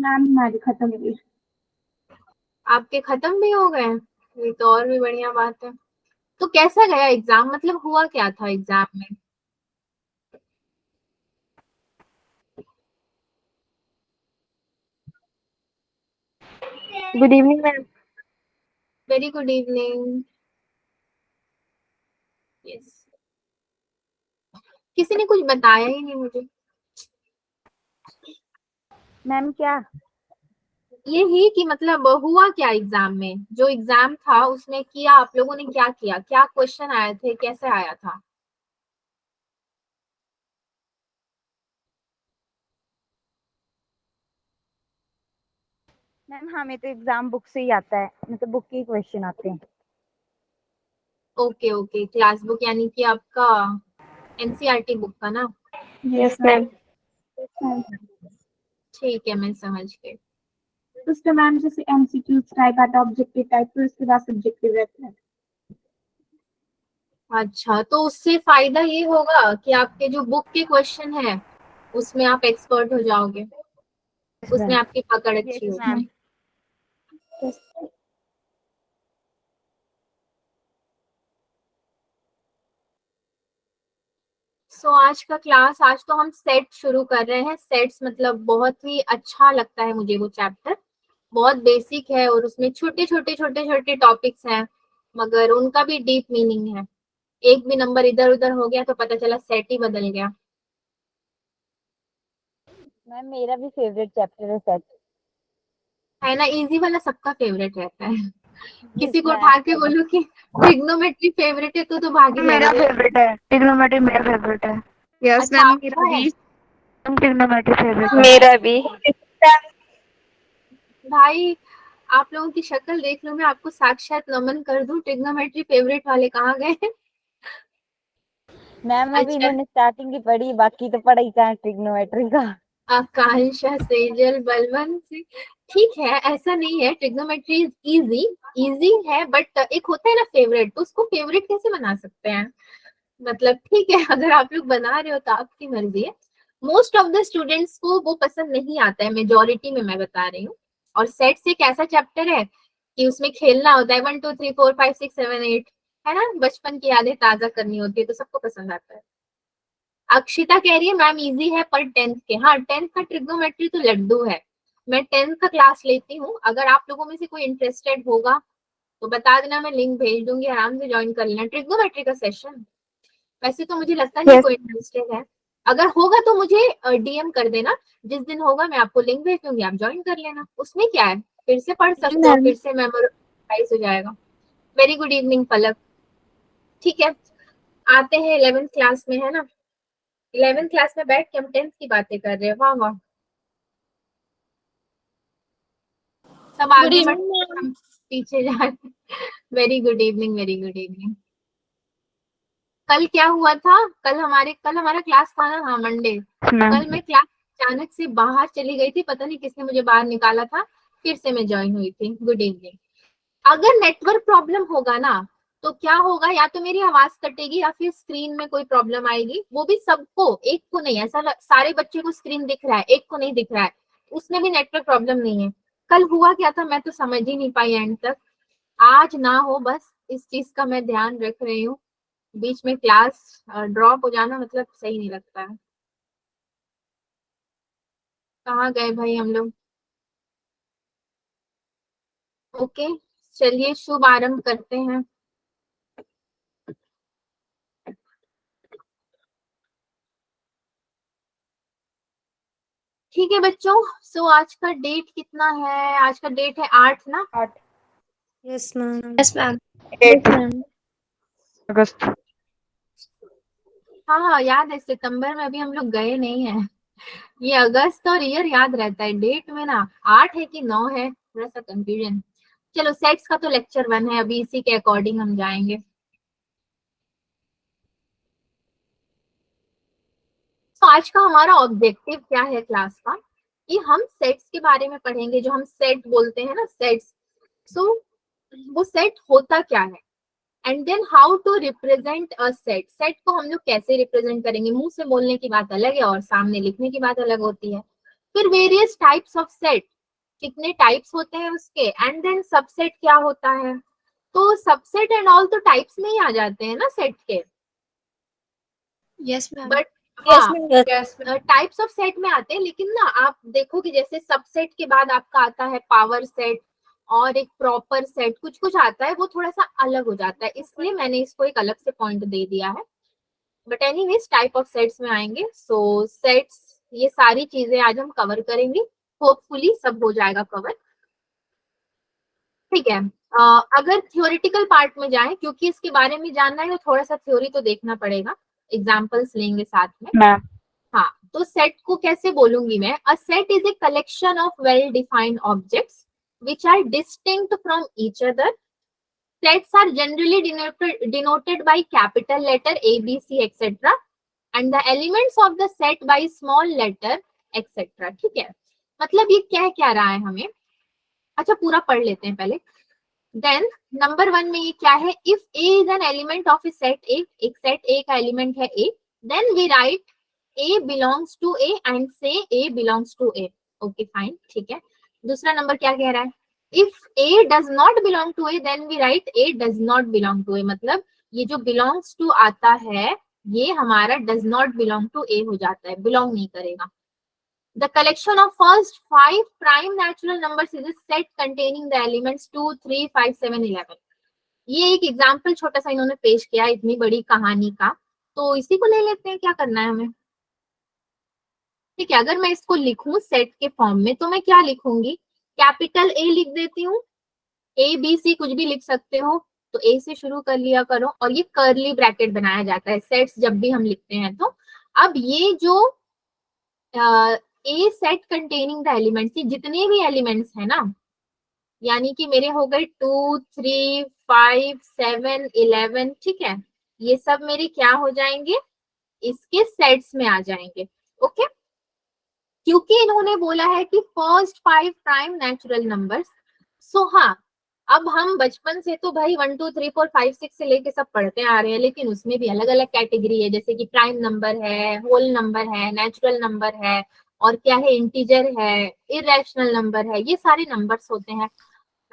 Ma'am हमारी खत्म हो गई। आपके खत्म भी हो गए? ये तो और भी बढ़िया बात है। तो कैसा गया एग्जाम, मतलब हुआ क्या था एग्जाम में? Good evening ma'am. Very good evening. Yes. किसी ने कुछ बताया ही नहीं मुझे। मैम क्या? ये ही कि मतलब हुआ क्या एग्जाम में, जो एग्जाम था उसमें किया आप लोगों ने, क्या किया, क्या क्वेश्चन आए थे, कैसे आया था? मैम हमें तो एग्जाम बुक से ही आता है, मतलब बुक के क्वेश्चन आते हैं। ओके ओके, क्लास बुक यानी कि आपका एनसीईआरटी बुक का ना? Yes ma'am. ठीक है, मैं समझ गई। उसका मैम जैसे एमसीक्यू टाइप आता है, ऑब्जेक्टिव टाइप, फिर उसके बाद सब्जेक्टिव रहता है। अच्छा, तो उससे फायदा ये होगा कि आपके जो बुक के क्वेश्चन है उसमें आप एक्सपर्ट हो जाओगे, यस उसमें मैम। आपकी पकड़ यस अच्छी होगी। मैम। सो आज का क्लास, आज तो हम सेट शुरू कर रहे हैं। सेट्स मतलब बहुत ही अच्छा लगता है मुझे वो चैप्टर। बहुत बेसिक है और उसमें छोटे छोटे छोटे छोटे टॉपिक्स हैं, मगर उनका भी डीप मीनिंग है। एक भी नंबर इधर उधर हो गया तो पता चला सेट ही बदल गया। मैम मेरा भी फेवरेट चैप्टर है सेट। है ना, इजी वाला सबका फेवरेट रहता है। यस किसी को मैम। उठा के बोलो कि ट्रिग्नोमेट्री फेवरेट है तो भाग ही मेरा जाएगा। फेवरेट है, ट्रिग्नोमेट्री मेरा फेवरेट है। यस अच्छा, मैम मेरा आपका है? भी। ट्रिग्नोमेट्री फेवरेट है मेरा भी। भाई, आप लोगों की शक्ल देख लूं मैं, आपको साक्षात नमन कर दूं। ट्रिग्नोमेट्री फेवरेट वाले कहाँ गए? मैम अभी अच्छा, इन्होंने स्टार्टिंग की पढ़ी, बाकी तो पढ़ा ही कहाँ ट्रिग्नोमेट्री का। आकांक्षा, सेजल, बलवंत सिंह। ठीक है, ऐसा नहीं है, ट्रिग्नोमेट्री इजी, इजी है, बट एक होता है ना फेवरेट, तो उसको फेवरेट कैसे बना सकते हैं? मतलब ठीक है, अगर आप लोग बना रहे हो तो आपकी मर्जी है। मोस्ट ऑफ द स्टूडेंट्स को वो पसंद नहीं आता है, मेजोरिटी में मैं बता रही हूँ। और सेट्स एक ऐसा चैप्टर है कि उसमें खेलना होता है, 1 2 3 4 5 6 7 8, है ना, बचपन की यादें ताजा करनी होती है, तो सबको पसंद आता है। अक्षिता कह रही है मैम इजी है पर टेंथ के, हाँ टेंथ का ट्रिग्नोमेट्री तो लड्डू है। मैं टेंथ का क्लास लेती हूँ, अगर आप लोगों में से कोई इंटरेस्टेड होगा तो बता देना, मैं लिंक भेज दूंगी, आराम से ज्वाइन कर लेना ट्रिग्नोमेट्री का सेशन। वैसे तो मुझे लगता नहीं यस। कोई इंटरेस्टेड है। अगर होगा तो मुझे डीएम कर देना, जिस दिन होगा मैं आपको लिंक भेज दूंगी, आप ज्वाइन कर लेना, उसमें क्या है, फिर से पढ़ जी सकते हो, मैम। फिर से मेमोराइज हो जाएगा। वेरी गुड इवनिंग पलक। ठीक है, आते हैं 11th क्लास में, है ना? 11th क्लास में बैठ के हम 10th की बातें कर रहे हैं, वाह वाह। सब गुड आगे बढ़ इवनिंग रहे हैं, मैम। हम पीछे जा रहे हैं। Very good evening, very good evening. कल क्या हुआ था? कल हमारा क्लास था ना, हाँ मंडे। मैम। कल मैं क्लास अचानक से बाहर चली गई थी, पता नहीं किसने मुझे बाहर निकाला था, फिर से मैं ज्वाइन हुई थी। Good evening. अगर नेटवर्क प्रॉब्लम होगा ना, तो क्या होगा, या तो मेरी आवाज कटेगी या फिर स्क्रीन में कोई प्रॉब्लम आएगी, वो भी सबको, एक को नहीं। ऐसा सारे बच्चे को स्क्रीन दिख रहा है, एक को नहीं दिख रहा है, उसमें भी नेटवर्क प्रॉब्लम नहीं है। कल हुआ क्या था मैं तो समझ ही नहीं पाई एंड तक। आज ना हो बस, इस चीज का मैं ध्यान रख रही हूँ। बीच में क्लास ड्रॉप हो जाना मतलब सही नहीं लगता है। कहाँ गए भाई हम लोग? ओके, चलिए शुभ आरंभ करते हैं। ठीक है बच्चों, सो आज का डेट कितना है? आज का डेट है 8 ना? 8। Yes ma'am. Yes ma'am. 8 ma'am. अगस्त। हाँ हाँ, याद है, सितंबर में अभी हम लोग गए नहीं है। ये अगस्त और ईयर याद रहता है, डेट में ना 8 है कि 9 है, थोड़ा सा कंफ्यूजन। चलो, सेट्स का तो लेक्चर 1 है, अभी इसी के अकॉर्डिंग हम जाएंगे। तो आज का हमारा ऑब्जेक्टिव क्या है क्लास का, कि हम सेट्स के बारे में पढ़ेंगे, जो हम सेट बोलते हैं ना, सेट्स। सो वो सेट होता क्या है, and then how to represent a set. Set को हम लोग कैसे रिप्रेजेंट करेंगे, मुंह से बोलने की बात अलग है और सामने लिखने की बात अलग होती है। फिर वेरियस टाइप्स ऑफ सेट, कितने टाइप्स होते हैं उसके, एंड देन सबसेट क्या होता है। तो सबसेट एंड ऑल तो टाइप्स में ही आ जाते हैं ना सेट के, यस मैम। बट यस हाँ मैम। टाइप्स ऑफ सेट में आते हैं। लेकिन ना आप देखो कि जैसे सबसेट के बाद आपका आता है पावर सेट और एक प्रॉपर सेट, कुछ कुछ आता है वो थोड़ा सा अलग हो जाता है, इसलिए मैंने इसको एक अलग से पॉइंट दे दिया है। But anyways type of sets में आएंगे। सो सेट्स, ये सारी चीजें आज हम कवर करेंगे, होपफुली सब हो जाएगा कवर। ठीक है, अगर थ्योरेटिकल पार्ट में जाए, क्योंकि इसके बारे में जानना है तो थोड़ा सा थ्योरी तो देखना पड़ेगा, एग्जाम्पल्स लेंगे साथ में। मैम हाँ, तो सेट को कैसे बोलूंगी मैं, a set is a collection of well defined objects which are distinct from each other. Sets are generally denoted by capital letter A, B, C, etc. and the elements of the set by small letter etc. ठीक है, मतलब ये क्या रहा है हमें। अच्छा पूरा पढ़ लेते हैं पहले। देन नंबर 1 में ये क्या है, if A is an element of a set A, एक सेट A का एलिमेंट है A, then we write A belongs to A and say A belongs to A. Okay fine, ठीक है। दूसरा नंबर क्या कह रहा है, if A does not belong to A then we write A does not belong to A, मतलब ये जो belongs to आता है ये हमारा does not belong to A हो जाता है, belong नहीं करेगा। The collection of first 5 prime natural numbers is a set containing the elements 2, 3, 5, 7, 11. ये एक एग्जाम्पल छोटा सा इन्होंने पेश किया इतनी बड़ी कहानी का, तो इसी को ले लेते हैं, क्या करना है हमें। ठीक है, अगर मैं इसको लिखूं सेट के फॉर्म में तो मैं क्या लिखूंगी, कैपिटल ए लिख देती हूँ, ए बी सी कुछ भी लिख सकते हो, तो ए से शुरू कर लिया करो, और ये कर्ली ब्रैकेट बनाया जाता है सेट्स जब भी हम लिखते हैं। तो अब ये जो ए सेट कंटेनिंग द एलिमेंट्स, जितने भी एलिमेंट्स है ना, यानी कि मेरे हो गए 2, 3, 5, 7, 11, ठीक है, ये सब मेरे क्या हो जाएंगे, इसके सेट्स में आ जाएंगे। ओके, क्योंकि इन्होंने बोला है कि फर्स्ट 5 प्राइम नेचुरल नंबर्स। सो हाँ, अब हम बचपन से तो भाई 1, 2, 3, 4, 5, 6 से लेके सब पढ़ते आ रहे हैं, लेकिन उसमें भी अलग अलग कैटेगरी है, जैसे कि प्राइम नंबर है, होल नंबर है, नेचुरल नंबर है, और क्या है, इंटीजर है, इरेशनल नंबर है, ये सारे नंबर्स होते हैं।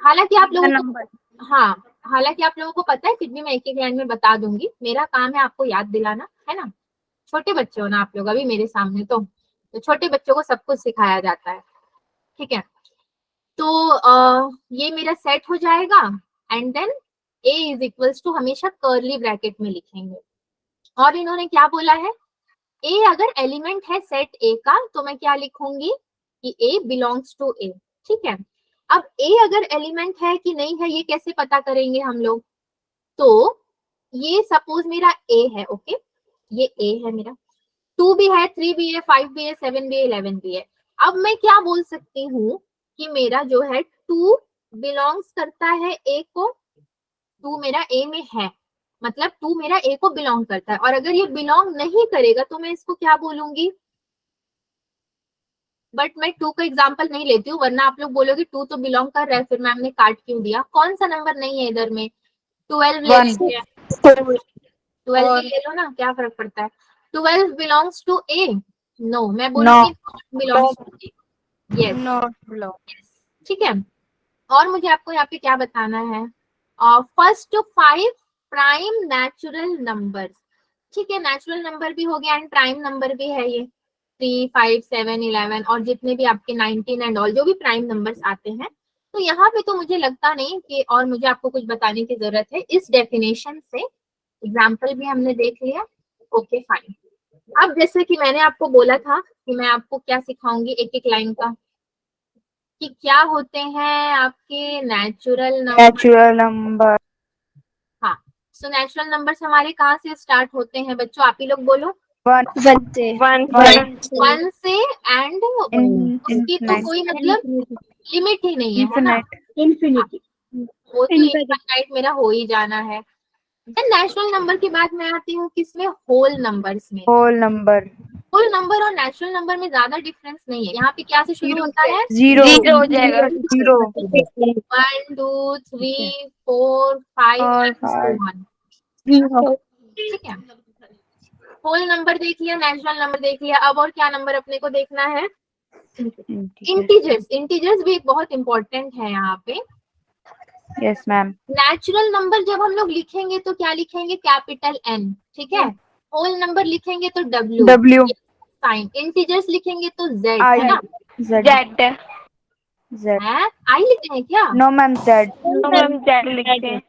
हालांकि आप लोगों को, हाँ हालांकि आप लोगों को पता है, फिर भी मैं एक एक लाइन में बता दूंगी, मेरा काम है आपको याद दिलाना, है ना। छोटे बच्चे हो ना आप लोग अभी मेरे सामने, तो छोटे बच्चों को सब कुछ सिखाया जाता है। ठीक है, तो ये मेरा सेट हो जाएगा, and then A is equals to, हमेशा कर्ली ब्रैकेट में लिखेंगे। और इन्होंने क्या बोला है, A अगर एलिमेंट है सेट A का तो मैं क्या लिखूंगी कि A बिलोंग्स टू A। ठीक है, अब A अगर एलिमेंट है कि नहीं है ये कैसे पता करेंगे हम लोग, तो ये सपोज मेरा A है, ओके, ये A है मेरा, 2 भी है, 3 भी है, 5 भी है, 7 भी है, 11 भी है। अब मैं क्या बोल सकती हूँ कि मेरा जो है 2 बिलोंग्स करता है A को, 2 मेरा A में है, मतलब 2 मेरा A को बिलोंग करता है। और अगर ये बिलोंग नहीं करेगा तो मैं इसको क्या बोलूंगी, बट मैं 2 का एग्जाम्पल नहीं लेती हूँ, वरना आप लोग बोलोगे 2 तो बिलोंग कर रहा है, फिर मैम ने काट क्यों दिया। कौन सा नंबर नहीं है इधर में, 12 ले लेते हैं, 12 भी ले लो ना, क्या फर्क पड़ता है। 12 बिलोंग्स टू ए, नो, मैं बोलूंगी belongs to A, yes not belong. ठीक है। और मुझे आपको यहाँ पे क्या बताना है, फर्स्ट 5 प्राइम नेचुरल नंबर्स। ठीक है, नेचुरल नंबर भी हो गया एंड प्राइम नंबर भी है, ये 3, 5, 7, 11 और जितने भी आपके 19 एंड ऑल जो भी प्राइम नंबर्स आते हैं। तो यहाँ पे तो मुझे लगता नहीं कि और मुझे आपको कुछ बताने की जरूरत है, इस डेफिनेशन से एग्जाम्पल भी हमने देख लिया। ओके फाइन, अब जैसे कि मैंने आपको बोला था कि मैं आपको क्या सिखाऊंगी एक एक लाइन का, कि क्या होते हैं आपके नेचुरल नंबर। हाँ, सो नेचुरल नंबर्स हमारे कहाँ से स्टार्ट होते हैं बच्चों, आप ही लोग बोलो। 1 से एंड उसकी तो कोई मतलब लिमिट ही नहीं है ना, इंफिनिटी। वो तो इनफाइनाइट मेरा हो ही जाना है। देन नेचुरल नंबर के बाद मैं आती हूँ किसमें, होल नंबर्स में। होल नंबर होल नंबर और नेचुरल नंबर में ज्यादा डिफरेंस नहीं है, यहाँ पे क्या से शुरू होता है, 0 हो जाएगा, 0 1, 2, 3, 4, 5 and so on। ठीक है, होल नंबर देख लिया, नेचुरल नंबर देख लिया, अब और क्या नंबर अपने को देखना है, इंटीजर्स, इंटीजर्स भी एक बहुत इंपॉर्टेंट है यहाँ पे। Yes ma'am. नेचुरल नंबर जब हम लोग लिखेंगे तो क्या लिखेंगे, कैपिटल N, ठीक है। होल नंबर लिखेंगे तो W, W साइन। इंटीजर्स लिखेंगे तो Z, I है ना। Z Z है आई लिखते हैं क्या? No ma'am Z ma'am Z लिखते हैं।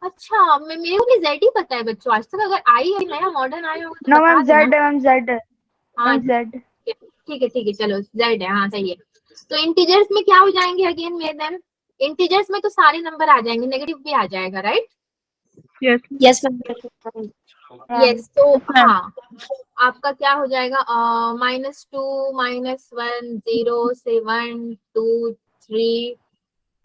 अच्छा, मेरे को भी Z ही पता है बच्चों आज तक। अगर आई है नया मॉडर्न आया होगा तो नो बता मैम देना। Z मैम Z हाँ मैम Z ठीक है चलो Z है, हाँ सही है। तो इंटीजर्स में क्या हो जाएंगे अगेन मैम? इंटीजर्स में तो सारे नंबर आ जाएंगे, नेगेटिव भी आ जाएगा, राइट। Yes ma'am. यस, तो हाँ आपका क्या हो जाएगा, -2 -1 0 7 2 3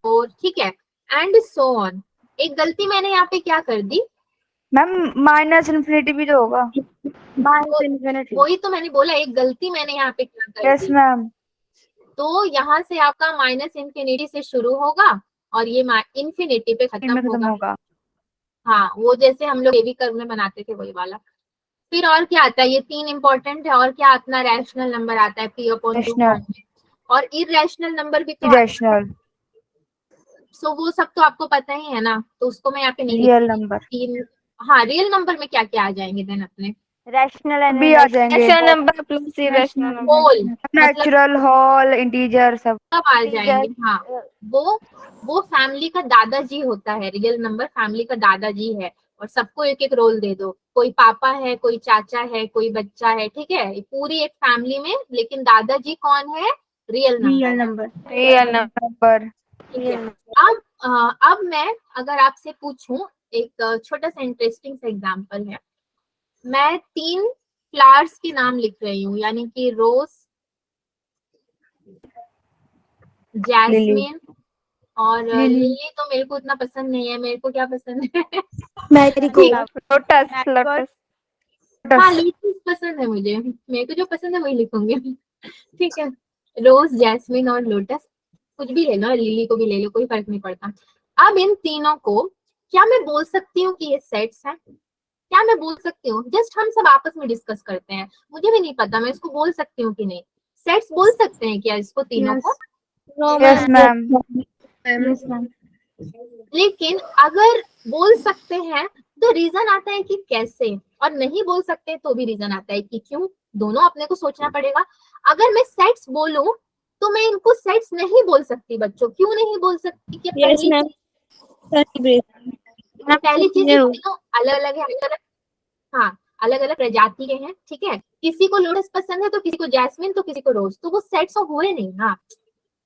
4, ठीक है, एंड सो ऑन। एक गलती मैंने यहाँ पे क्या कर दी मैम माइनस इन्फिनिटी भी तो होगा। वही तो मैंने बोला, एक गलती मैंने यहाँ पे क्या कर यस दी। मैम तो यहाँ से आपका -इन्फिनिटी से शुरू होगा और ये इन्फिनिटी पे खत्म खत्म होगा। होगा। हाँ, वो जैसे हम लोग एबी कर्व में बनाते थे वही वाला। फिर और क्या आता है, ये 3 इंपॉर्टेंट है। और क्या अपना रैशनल नंबर आता है P/200, रैशनल और इरेशनल नंबर भी तो इरेशनल सो वो सब तो आपको पता ही है ना, तो उसको मैं यहाँ पे नहीं रियल लिखूंगी। नंबर तीन, हाँ रियल नंबर में क्या क्या आ जाएंगे देन अपने, रैशनल एंड भी आ जाएंगे। Rational number plus irrational number. Whole मतलब नेचुरल होल इंटीजर सब सब आ जाएंगे। हाँ, वो फैमिली का दादाजी होता है, रियल नंबर फैमिली का दादाजी है। और सबको एक एक रोल दे दो, कोई पापा है, कोई चाचा है, कोई बच्चा है, ठीक है, पूरी एक फैमिली में। लेकिन दादाजी कौन है, रियल नंबर। Real number. ठीक है। अब मैं अगर आपसे पूछूं, एक छोटा सा इंटरेस्टिंग सा एग्जांपल है। मैं 3 फ्लावर्स के नाम लिख रही हूँ, यानी कि रोज, जैस्मिन और लिली। तो मेरे को उतना पसंद नहीं है, मेरे को क्या पसंद है लोटस लोटस हाँ लोटस पसंद है मुझे, मेरे को जो पसंद है वही लिखूंगी। ठीक है, रोज, जैस्मिन और लोटस, कुछ भी ले लो, लिली को भी ले लो, कोई फर्क नहीं पड़ता। अब इन तीनों को क्या मैं बोल सकती हूँ कि ये सेट्स हैं? क्या मैं बोल सकती हूँ? जस्ट हम सब आपस में डिस्कस करते हैं, मुझे भी नहीं पता मैं इसको बोल सकती हूँ कि नहीं। सेट्स बोल सकते हैं क्या इसको, तीनों को? यस मैम लेकिन अगर बोल सकते हैं तो रीजन आता है कि कैसे, और नहीं बोल सकते तो भी रीजन आता है कि क्यों। दोनों अपने को सोचना पड़ेगा। अगर मैं सेट्स बोलूं तो मैं इनको सेट्स नहीं बोल सकती बच्चों। क्यों नहीं बोल सकती? कि पहली चीज तीनों अलग अलग है, अलग अलग, हाँ अलग अलग प्रजाति के हैं, ठीक है। किसी को लोटस पसंद है तो किसी को जैस्मिन, तो किसी को रोज, तो वो सेट्स ऑफ हुए नहीं ना,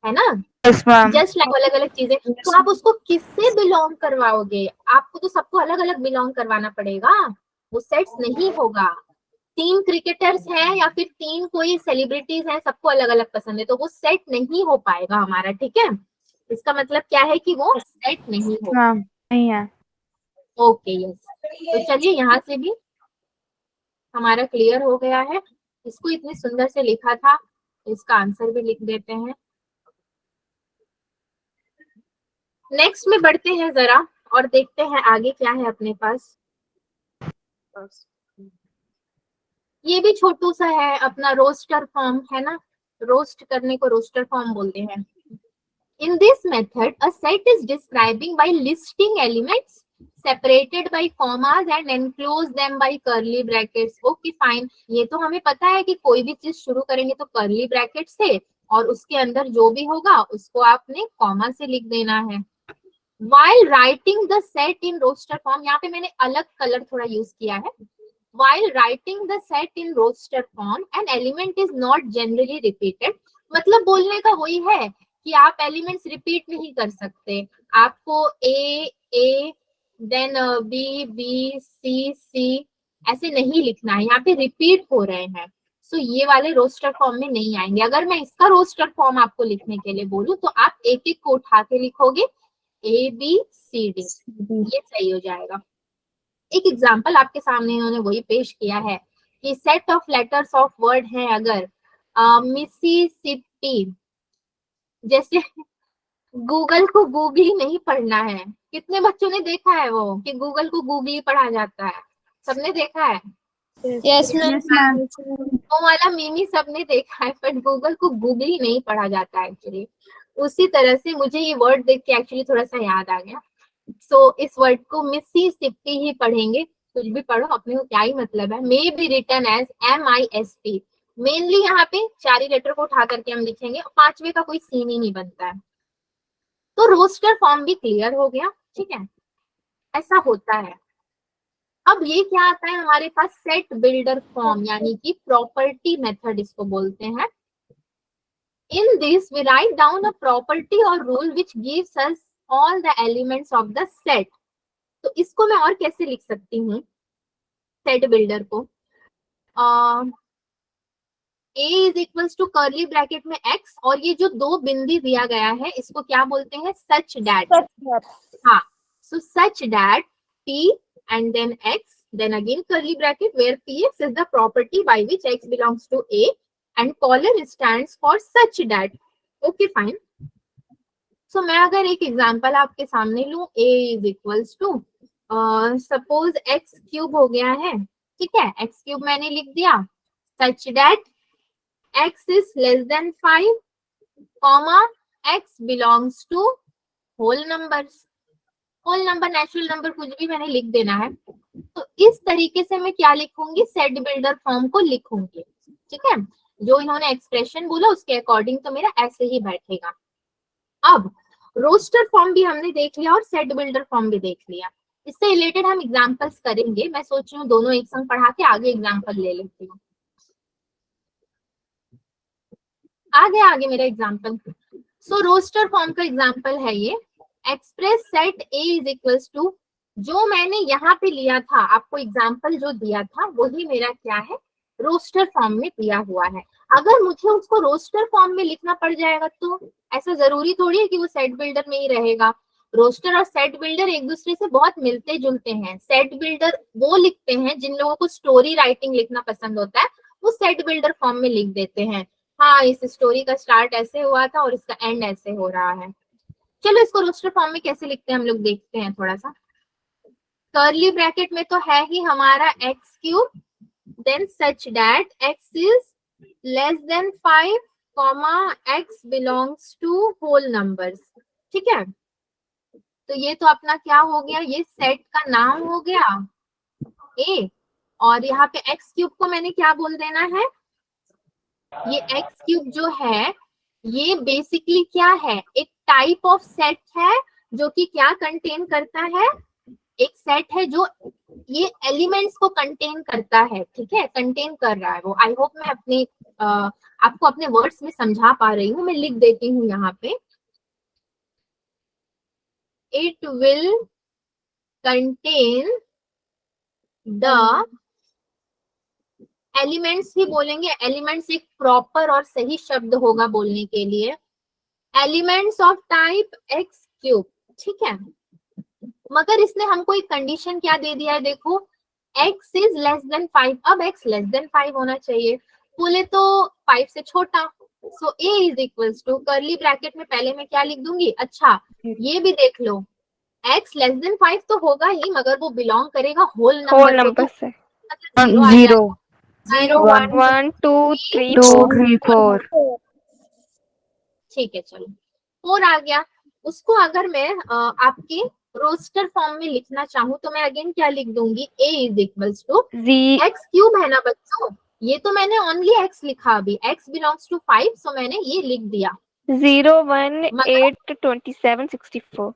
है ना। यस मैम जस्ट लाइक अलग अलग चीजें। तो आप उसको किससे बिलोंग करवाओगे? आपको तो सबको अलग अलग बिलोंग करवाना पड़ेगा, वो सेट्स नहीं होगा। 3 क्रिकेटर्स हैं या फिर 3 कोई सेलिब्रिटीज हैं, सबको अलग अलग पसंद है, तो वो सेट नहीं हो पाएगा हमारा, ठीक है। इसका मतलब क्या है कि वो सेट नहीं हो। मैम नहीं है। ओके यस, तो चलिए यहाँ से भी हमारा क्लियर हो गया है। इसको इतनी सुंदर से लिखा था, इसका आंसर भी लिख देते हैं। नेक्स्ट में बढ़ते हैं जरा और देखते हैं आगे क्या है अपने पास। ये भी छोटू सा है, अपना रोस्टर फॉर्म है ना, रोस्ट करने को रोस्टर फॉर्म बोलते हैं। In this method, a set is describing by listing elements separated by commas and enclose them by curly brackets. Okay, fine. ये तो हमें पता है कि कोई भी चीज शुरू करेंगे तो curly brackets से, और उसके अंदर जो भी होगा उसको आपने कॉमा से लिख देना है। While writing the set in roster form, यहाँ पे मैंने अलग कलर थोड़ा यूज किया है। While writing the set in roster form, an element is not generally repeated. मतलब बोलने का वही है कि आप एलिमेंट्स रिपीट नहीं कर सकते। आपको A then B B C ऐसे नहीं लिखना है, यहाँ पे रिपीट हो रहे हैं। सो ये वाले रोस्टर फॉर्म में नहीं आएंगे। अगर मैं इसका रोस्टर फॉर्म आपको लिखने के लिए बोलूं तो आप एक एक को उठा के लिखोगे, ABCD, ये सही हो जाएगा। एक एग्जाम्पल आपके सामने इन्होंने वही पेश किया है कि set of letters of word है अगर मिसिसिपी, जैसे गूगल को गूगली नहीं पढ़ना है। कितने बच्चों ने देखा है वो कि गूगल को गूगली पढ़ा जाता है? सबने देखा है। Yes, ma'am. Yes, ma'am. वो वाला मीमी सबने देखा है, बट गूगल को गूगल ही नहीं पढ़ा जाता एक्चुअली। उसी तरह से मुझे ये वर्ड देख के एक्चुअली थोड़ा सा याद आ गया। सो इस वर्ड को मिसिसिपी ही पढ़ेंगे, कुछ भी पढ़ो अपने को क्या ही मतलब है। May be written as MISP। Mainly यहाँ पे 4 ही लेटर को उठा करके हम लिखेंगे, 5वें का कोई सीन ही नहीं बनता है। तो रोस्टर फॉर्म भी क्लियर हो गया, ठीक है, ऐसा होता है। अब ये क्या आता है हमारे पास, सेट बिल्डर फॉर्म, यानी कि प्रॉपर्टी मेथड इसको बोलते हैं। In this we write down a property और rule which gives us all the elements of the set. तो इसको मैं और कैसे लिख सकती हूँ सेट बिल्डर को, A is equals to curly bracket में x, और ये जो 2 बिंदी दिया गया है इसको क्या बोलते हैं, सच डैट। हाँ, so such that p and then x, then again curly bracket where px is the property by which x belongs to A and colon stands for such that. Okay, fine. So मैं अगर एक example आपके सामने लूं, a is equals to suppose x cube हो गया है, ठीक है, x क्यूब मैंने लिख दिया, such that x is less than 5, comma x belongs to whole numbers। Whole number, natural number, कुछ भी मैंने लिख देना है। तो इस तरीके से मैं क्या लिखूंगी, सेट बिल्डर फॉर्म को लिखूंगी, ठीक है। जो इन्होंने एक्सप्रेशन बोला उसके अकॉर्डिंग तो मेरा ऐसे ही बैठेगा। अब रोस्टर फॉर्म भी हमने देख लिया और सेट बिल्डर फॉर्म भी देख लिया। इससे रिलेटेड हम एग्जांपल्स करेंगे। मैं सोच रही हूँ दोनों एक संग पढ़ा के आगे एग्जांपल ले लेती हूँ। आगे मेरा एग्जांपल। सो रोस्टर फॉर्म का एग्जांपल है ये, express set A is equals to, जो मैंने यहाँ पे लिया था, आपको एग्जांपल जो दिया था वही मेरा क्या है, रोस्टर फॉर्म में दिया हुआ है। अगर मुझे उसको रोस्टर फॉर्म में लिखना पड़ जाएगा तो ऐसा जरूरी थोड़ी है कि वो सेट बिल्डर में ही रहेगा। रोस्टर और सेट बिल्डर एक दूसरे से बहुत मिलते जुलते हैं। सेट बिल्डर वो लिखते हैं जिन लोगों को स्टोरी राइटिंग लिखना पसंद होता है, वो सेट बिल्डर फॉर्म में लिख देते हैं, हाँ इस स्टोरी का स्टार्ट ऐसे हुआ था और इसका एंड ऐसे हो रहा है। चलो इसको रोस्टर फॉर्म में कैसे लिखते हैं हम लोग देखते हैं थोड़ा सा। कर्ली ब्रैकेट में तो है ही हमारा x cube, then such that x is less than 5, comma x belongs to whole numbers, ठीक है। तो ये तो अपना क्या हो गया, ये सेट का नाम हो गया A, और यहाँ पे x क्यूब को मैंने क्या बोल देना है, ये x क्यूब जो है ये बेसिकली क्या है, एक टाइप ऑफ सेट है जो कि क्या कंटेन करता है, एक सेट है जो ये एलिमेंट्स को कंटेन करता है, ठीक है, कंटेन कर रहा है वो। आई होप मैं अपने आपको अपने वर्ड्स में समझा पा रही हूँ। मैं लिख देती हूँ यहाँ पे, it will contain the elements ही बोलेंगे, एलिमेंट्स एक प्रॉपर और सही शब्द होगा बोलने के लिए, elements of type x cube, ठीक है। मगर इसने हमको एक कंडीशन क्या दे दिया है, देखो x इज लेस देन 5, अब x लेस देन 5 होना चाहिए, बोले तो 5 से छोटा। So a is equals to, curly bracket में पहले मैं क्या लिख दूंगी, अच्छा ये भी देख लो, x लेस देन 5 तो होगा ही, मगर वो बिलोंग करेगा होल नंबर से। जीरो 0 1 1 2 3 2 4 3 4 ठीक है, चलो 4 आ गया। उसको अगर मैं आपके रोस्टर फॉर्म में लिखना चाहूँ तो मैं अगेन क्या लिख दूंगी, a is equals to x cube है ना बच्चों, ये तो मैंने ओनली x लिखा, अभी x बिलोंग्स टू 5, सो मैंने ये लिख दिया 0 1 8 27 64।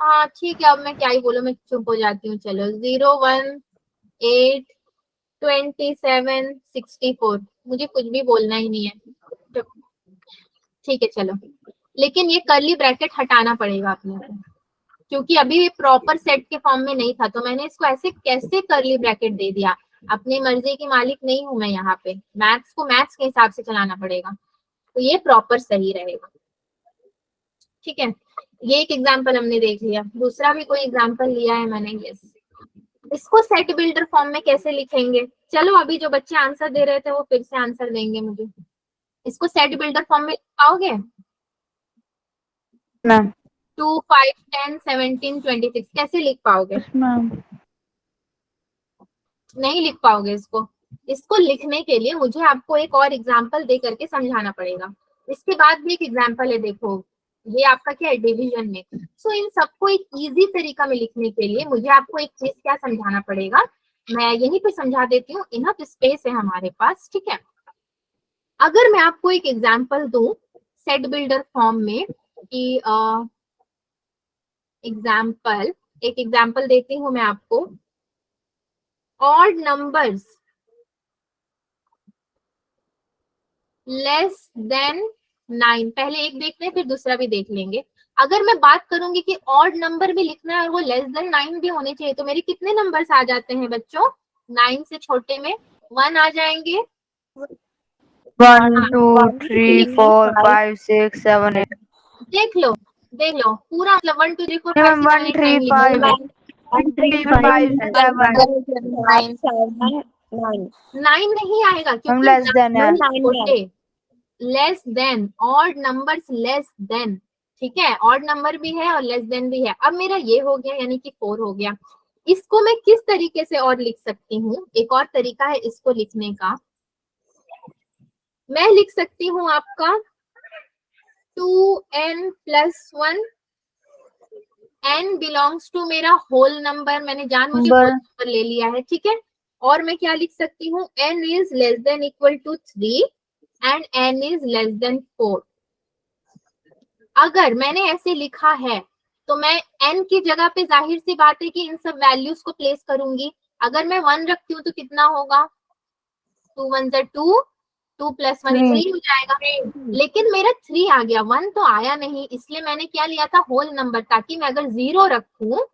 हाँ ठीक है, अब मैं क्या ही बोलूं, मैं चुप हो जाती हूँ। चलो 0 1 8 27 64, मुझे कुछ भी बोलना ही नहीं है, ठीक है चलो। लेकिन ये कर्ली ब्रैकेट हटाना पड़ेगा अपने को, क्योंकि अभी ये प्रॉपर सेट के फॉर्म में नहीं था, तो मैंने इसको ऐसे कैसे कर्ली ब्रैकेट दे दिया। अपनी मर्जी की मालिक नहीं हूं मैं यहाँ पे, मैथ्स को मैथ्स के हिसाब से चलाना पड़ेगा, तो ये प्रॉपर सही रहेगा, ठीक है। ये एक एग्जांपल हमने देख लिया, दूसरा भी कोई एग्जांपल लिया है मैंने, यस। इसको सेट बिल्डर फॉर्म में कैसे लिखेंगे, चलो अभी जो बच्चे आंसर दे रहे थे वो फिर से आंसर देंगे मुझे। इसको सेट बिल्डर फॉर्म में लिख पाओगे, मैम 2 5 10 17 26 कैसे लिख पाओगे, मैम नहीं लिख पाओगे इसको। इसको लिखने के लिए मुझे आपको एक और एग्जाम्पल दे करके समझाना पड़ेगा। इसके बाद भी एक एग्जाम्पल है, देखो ये आपका क्या है, डिवीजन में। सो इन सबको एक इजी तरीका में लिखने के लिए मुझे आपको एक चीज क्या समझाना पड़ेगा, मैं यहीं पे समझा देती हूँ, इनफ स्पेस है हमारे पास, ठीक है। अगर मैं आपको एक एग्जाम्पल दूं सेट बिल्डर फॉर्म में कि एक एग्जाम्पल देती हूँ मैं आपको, ऑड नंबर्स लेस देन 9, पहले एक देखते हैं फिर दूसरा भी देख लेंगे। अगर मैं बात करूंगी कि ऑड नंबर भी लिखना है और वो लेस देन 9 भी होने चाहिए, तो मेरे कितने नंबर्स आ जाते हैं बच्चों, 9 से छोटे में 1 आ जाएंगे। 1 2 3 4 5 6 7 8 देख लो पूरा, मतलब 1 2 3 4 5 मैम 6 7 8 9 लिख 1 दो। 3 5 7 9 नहीं आएगा हम क्योंकि लेस देन है। छोटे, less than, odd numbers less than, ठीक है, ऑड नंबर भी है और लेस देन भी है। अब मेरा ये हो गया यानी कि 4 हो गया। इसको मैं किस तरीके से और लिख सकती हूँ, एक और तरीका है इसको लिखने का, मैं लिख सकती हूँ आपका 2n plus 1, n belongs to मेरा होल नंबर, मैंने जानबूझ के होल नंबर ले लिया है, ठीक है। और मैं क्या लिख सकती हूँ, n is less than equal to 3 and n is less than 4। अगर मैंने ऐसे लिखा है तो मैं n की जगह पे जाहिर सी बात है कि इन सब वैल्यूज को प्लेस करूंगी। अगर मैं 1 रखती हूँ तो कितना होगा, 2 1 2, 2 प्लस 1 3 हो जाएगा। लेकिन मेरा 3 आ गया, 1 तो आया नहीं, इसलिए मैंने क्या लिया था, होल नंबर, ताकि मैं अगर 0 रखूं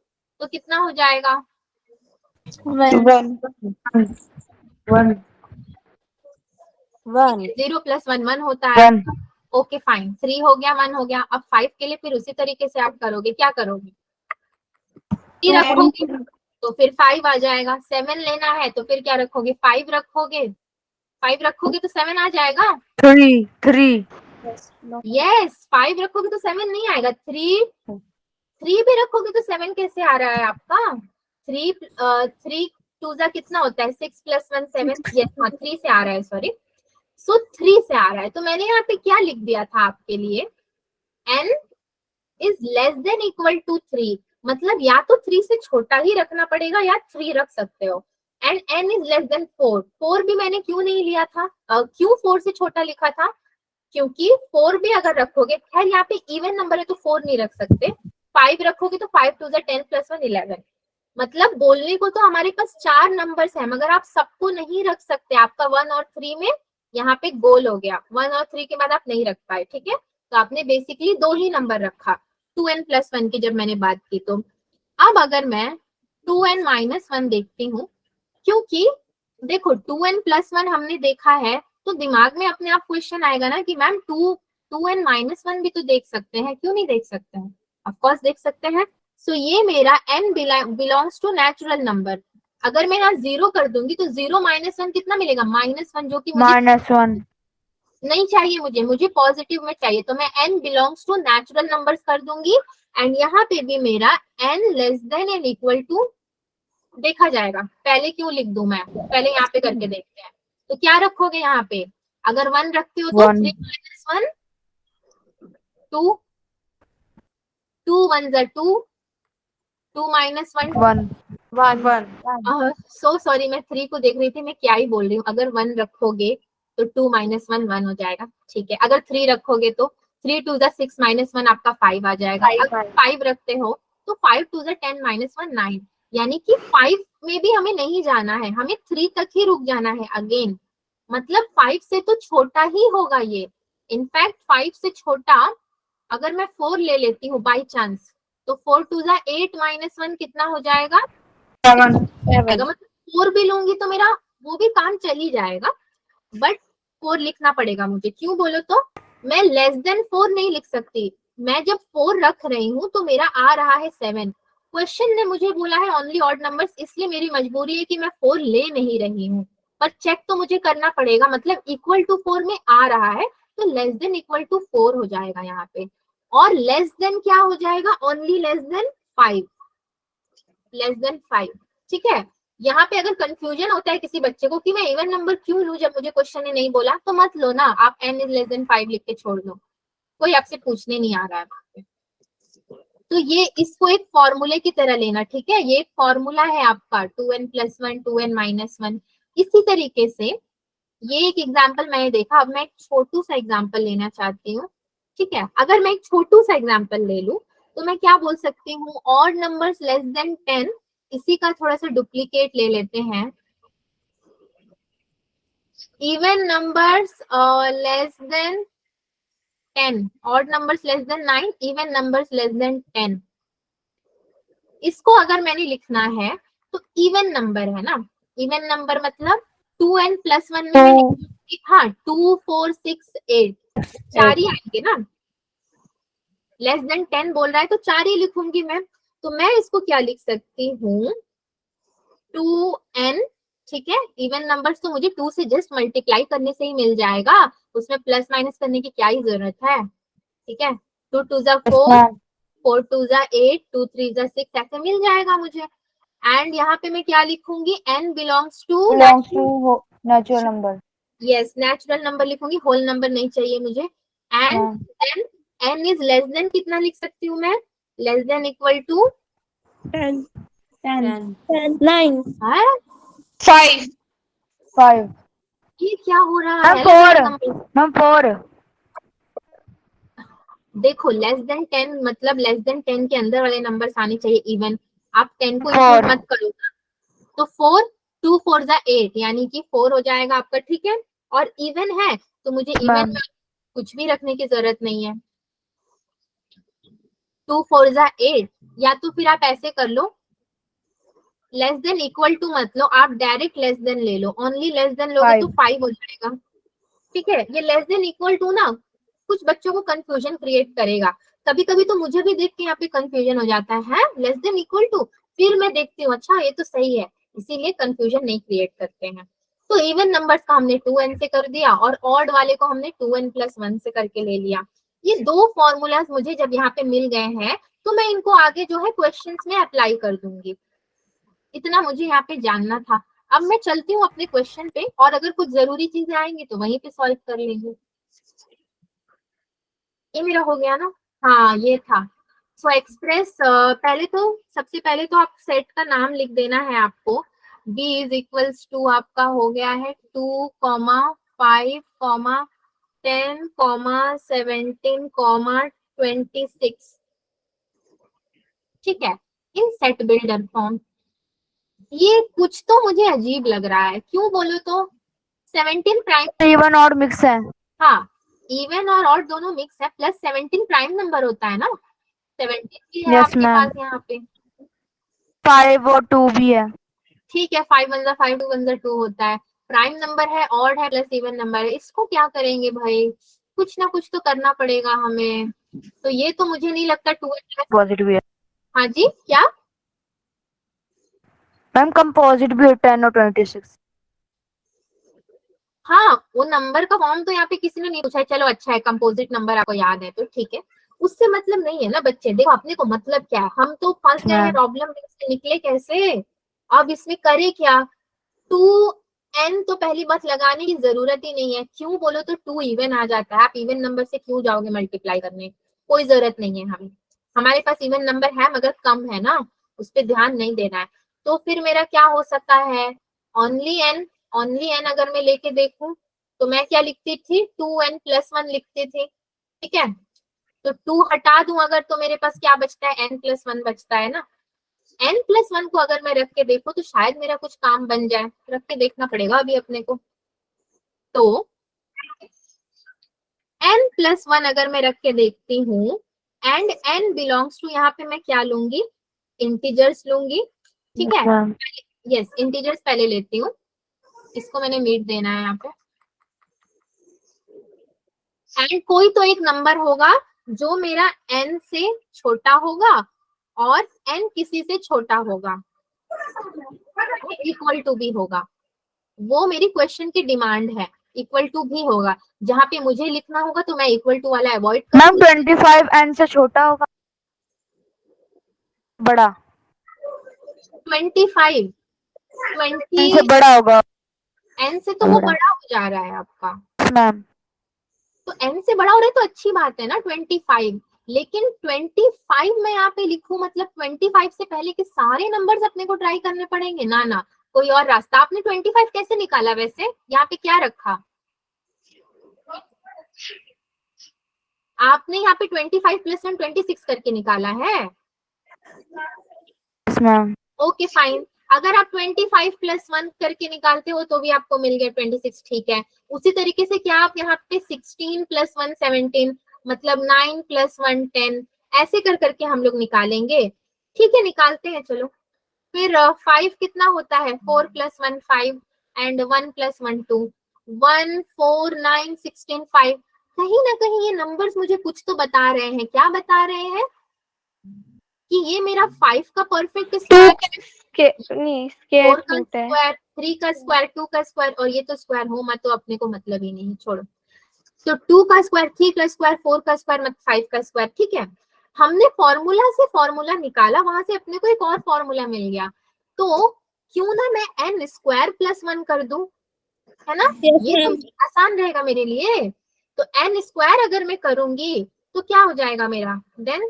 तो कितना हो जाएगा, 0 प्लस 1 1 होता है। ओके फाइन, 3 हो गया, 1 हो गया। अब 5 के लिए फिर उसी तरीके से आप करोगे, क्या करोगे, 3 रखोगे तो फिर 5 आ जाएगा। 7 लेना है तो फिर क्या रखोगे, 5 रखोगे, 5 रखोगे तो 7 आ जाएगा। 3 यस, 5 रखोगे तो 7 नहीं आएगा, 3 भी रखोगे तो 7 कैसे आ रहा है आपका, 3 2 जा कितना होता है, 6 प्लस 1 7, यस हाँ 3 से आ रहा है, सॉरी, सो 3 से आ रहा है। तो मैंने यहाँ पे क्या लिख दिया था आपके लिए, n is less than equal to 3, मतलब या तो 3 से छोटा ही रखना पड़ेगा या 3 रख सकते हो, and n is less than 4। 4 भी मैंने क्यों नहीं लिया था, क्यों 4 से छोटा लिखा था, क्योंकि 4 भी अगर रखोगे, खैर यहाँ पे इवन नंबर है तो 4 नहीं रख सकते, 5 रखोगे तो 5 2 10 प्लस 1 11, मतलब बोलने को तो हमारे पास 4 नंबर्स हैं, मगर आप सबको नहीं रख सकते। आपका 1 और 3 में यहाँ पे गोल हो गया, 1 और 3 के बाद आप नहीं रख पाए, ठीक है, तो आपने बेसिकली 2 ही नंबर रखा, 2n प्लस 1 की जब मैंने बात की। तो अब अगर मैं 2n माइनस 1 देखती हूँ, क्योंकि देखो 2n प्लस 1 हमने देखा है, तो दिमाग में अपने आप क्वेश्चन आएगा ना कि मैम 2n माइनस 1 भी तो देख सकते हैं, क्यों नहीं देख सकते हैं, ऑफकोर्स देख सकते हैं। सो ये मेरा n belongs to natural number, अगर मैं यहाँ 0 कर दूंगी तो 0 माइनस 1 कितना मिलेगा, -1, जो कि मुझे -1 नहीं चाहिए, मुझे पॉजिटिव में चाहिए, तो मैं n belongs to natural numbers कर दूंगी, एंड यहाँ पे भी मेरा n less than and equal to देखा जाएगा। पहले क्यों लिख दूं मैं, पहले यहाँ पे करके देखते हैं। तो क्या रखोगे यहाँ पे, अगर 1 रखते हो तो 3 माइनस 1 2, 2 1 2, 2 माइनस 1 1। सो सॉरी, मैं 3 को देख रही थी, मैं क्या ही बोल रही हूँ। अगर 1 रखोगे तो 2 माइनस 1 1 हो जाएगा, ठीक है। अगर 3 रखोगे तो 3 2 6 माइनस 1 आपका 5 आ जाएगा। अगर 5 रखते हो तो 5 2 10 माइनस 1 9, यानी कि 5 में भी हमें नहीं जाना है, हमें 3 तक ही रुक जाना है अगेन, मतलब 5 से तो छोटा ही होगा ये। इनफैक्ट 5 से छोटा अगर मैं 4 ले लेती हूँ बाई चांस, तो 4 2 8 माइनस 1 कितना हो जाएगा, 7। मतलब 4 भी लूंगी तो मेरा वो भी काम चल ही जाएगा, बट 4 लिखना पड़ेगा मुझे। क्यों बोलो तो मैं लेस देन 4 नहीं लिख सकती, मैं जब 4 रख रही हूँ तो मेरा आ रहा है 7। क्वेश्चन ने मुझे बोला है ओनली ऑड नंबर्स, इसलिए मेरी मजबूरी है कि मैं 4 ले नहीं रही हूँ, पर चेक तो मुझे करना पड़ेगा, मतलब इक्वल टू 4 में आ रहा है तो लेस देन इक्वल टू 4 हो जाएगा यहाँ पे, और लेस देन क्या हो जाएगा, only less than 5, less than 5, ठीक है। यहाँ पे अगर कंफ्यूजन होता है किसी बच्चे को कि मैं इवन नंबर क्यों लूं जब मुझे क्वेश्चन ने नहीं बोला, तो मत लो ना, आप n इज लेस देन 5 लिख के छोड़ दो, कोई आपसे पूछने नहीं आ रहा है वहां पे। तो ये इसको एक फॉर्मूले की तरह लेना, ठीक है, ये एक फॉर्मूला है आपका 2n+1 2n-1। इसी तरीके से ये एक एग्जाम्पल मैंने देखा, अब मैं एक छोटू सा एग्जाम्पल लेना चाहती हूँ, ठीक है। अगर मैं एक छोटू सा एग्जाम्पल ले लूं तो मैं क्या बोल सकती हूँ, ऑड नंबर्स लेस देन 10, इसी का थोड़ा सा डुप्लीकेट ले लेते हैं, even numbers less than 10, odd numbers less than 9, even numbers less than 10। इसको अगर मैंने लिखना है तो इवन नंबर है ना, इवन नंबर मतलब 2n+1 में मैं लिखूंगी, हाँ 2 4 6 8 चार ही आएंगे ना, लेस देन 10 बोल रहा है तो 4 ही लिखूंगी मैं। तो मैं इसको क्या लिख सकती हूँ, 2n, ठीक है, इवन नंबर्स तो मुझे 2 से जस्ट मल्टीप्लाई करने से ही मिल जाएगा, उसमें प्लस माइनस करने की क्या ही जरूरत है, ठीक है। 2 2 जा 4, 4 2 जा 8, 2 3 जा 6, ऐसे मिल जाएगा मुझे। एंड यहाँ पे मैं क्या लिखूंगी, n belongs to natural number. Yes, natural number लिखूंगी, होल नंबर नहीं चाहिए मुझे। And then n is less than कितना लिख सकती हूँ मैं, लेस देन इक्वल टू 10 9 5 5 ये क्या हो रहा है, मैम 4 देखो लेस देन 10 मतलब लेस देन 10 के अंदर वाले नंबर्स आने चाहिए इवन, आप 10 को Four. इंक्लूड मत करो ना, तो 4 2 4 जा 8 यानी कि 4 हो जाएगा आपका, ठीक है। और इवन है तो मुझे इवन मैम में कुछ भी रखने की जरूरत नहीं है, 2 4 जा 8, या तो फिर आप ऐसे कर लो, लेस देन इक्वल टू मत लो, आप डायरेक्ट लेस देन ले लो, ओनली लेस देन लोगे तो 5 हो जाएगा, ठीक है। ये लेस देन इक्वल टू ना कुछ बच्चों को कंफ्यूजन क्रिएट करेगा, कभी कभी तो मुझे भी देख के यहाँ पे कंफ्यूजन हो जाता है लेस देन इक्वल टू, फिर मैं देखती हूँ अच्छा ये तो सही है, इसीलिए कंफ्यूजन नहीं क्रिएट करते हैं। तो इवन नंबर्स का हमने 2n से कर दिया और ऑड वाले को हमने 2n+1 से करके ले लिया। ये दो फॉर्मूलाज मुझे जब यहाँ पे मिल गए हैं तो मैं इनको आगे जो है क्वेश्चंस में अप्लाई कर दूंगी, इतना मुझे यहाँ पे जानना था। अब मैं चलती हूँ अपने क्वेश्चन पे, और अगर कुछ जरूरी चीजें आएंगी तो वहीं पे सॉल्व कर लेंगे। ये मेरा हो गया ना, हाँ ये था। सो एक्सप्रेस पहले तो सबसे पहले तो आप सेट का नाम लिख देना है आपको, b इज इक्वल्स टू आपका हो गया है 2, 5, 10, 17, 26, ठीक है, इन सेट बिल्डर फॉर्म। ये कुछ तो मुझे अजीब लग रहा है, क्यों बोलो तो 17 प्राइम, इवन और मिक्स है। हाँ इवन और ऑड दोनों मिक्स है, प्लस 17 प्राइम नंबर होता है ना, 17 भी है Yes, आपके ma'am. पास यहाँ पे, 5 और 2 भी है। ठीक है, 5 1 5 2 1 2 होता है, प्राइम नंबर है, ऑड है, प्लस इवन नंबर है, इसको क्या करेंगे भाई, कुछ ना कुछ तो करना पड़ेगा हमें। तो ये तो मुझे नहीं लगता 2n+, कंपोजिट भी है हाँ जी क्या, मैम, कंपोजिट भी है 10 और 26। हाँ वो नंबर का फॉर्म तो यहाँ पे किसी ने नहीं पूछा है, चलो अच्छा है, कंपोजिट नंबर आपको याद है तो ठीक है, उससे मतलब नहीं है ना बच्चे, देखो अपने को मतलब क्या है, हम तो फंस गए हैं प्रॉब्लम में, इससे निकले कैसे, अब इसमें करे क्या। 2n तो पहली बात लगाने की जरूरत ही नहीं है, क्यों बोलो तो 2 इवन आ जाता है, आप इवन नंबर से क्यों जाओगे मल्टीप्लाई करने, कोई जरूरत नहीं है हमें, हमारे पास इवन नंबर है मगर कम है ना, उस पर ध्यान नहीं देना है। तो फिर मेरा क्या हो सकता है, ओनली n अगर मैं लेके देखूं तो मैं क्या लिखती थी, 2n+1 लिखती थी, ठीक है। तो 2 हटा दूं अगर तो मेरे पास क्या बचता है, n+1 बचता है ना, n+1 को अगर मैं रख के देखूं तो शायद मेरा कुछ काम बन जाए, रख के देखना पड़ेगा अभी अपने को। तो n+1 अगर मैं रख के देखती हूँ एंड n बिलोंग्स टू, यहाँ पे मैं क्या लूंगी, इंटीजर्स लूंगी, ठीक है, यस इंटीजर्स पहले लेती हूँ, इसको मैंने मीट देना है यहाँ पे, एंड कोई तो एक नंबर होगा जो मेरा n से छोटा होगा और n किसी से छोटा होगा, इक्वल टू भी होगा, वो मेरी क्वेश्चन की डिमांड है, इक्वल टू भी होगा, जहाँ पे मुझे लिखना होगा तो मैं इक्वल टू वाला अवॉइड मैम 25 n से छोटा होगा बड़ा, 25 20 से बड़ा होगा n से तो वो बड़ा हो जा रहा है आपका, मैम। तो n से बड़ा हो रहा है तो अच्छी बात है ना 25, लेकिन 25 मैं यहाँ पे लिखूं मतलब 25 से पहले के सारे नंबर्स अपने को ट्राई करने पड़ेंगे ना, ना कोई और रास्ता। आपने 25 कैसे निकाला वैसे, यहाँ पे क्या रखा आपने, यहाँ पे 25 + 1 26 करके निकाला है। मैम। ओके फाइन, अगर आप 25 + 1 करके निकालते हो तो भी आपको मिल गया 26, ठीक है। उसी तरीके से क्या आप यहाँ पे 16 + 1 17 मतलब 9 + 1 10 ऐसे कर करके हम लोग निकालेंगे, ठीक है निकालते हैं चलो। फिर 5 कितना होता है, 4 + 1 5 एंड 1 + 1 2 1 4 9 16 5। कहीं ना कहीं ये नंबर्स मुझे कुछ तो बता रहे हैं, क्या बता रहे हैं कि ये मेरा 5 का परफेक्ट स्क्वायर, 4 का स्क्वायर, 3 का स्क्वायर, 2 का स्क्वायर, और ये तो स्क्वायर हो मत तो अपने को मतलब ही नहीं, छोड़ो। तो 2 का स्क्वायर, 3 का स्क्वायर, 4 का स्क्वायर मतलब 5 का स्क्वायर, ठीक है। हमने फॉर्मूला से फॉर्मूला निकाला, वहां से अपने को एक और फॉर्मूला मिल गया, तो क्यों ना मैं n स्क्वायर + 1 कर दूं, है ना, ये तो आसान रहेगा मेरे लिए। तो n स्क्वायर अगर मैं करूंगी तो क्या हो जाएगा मेरा, देन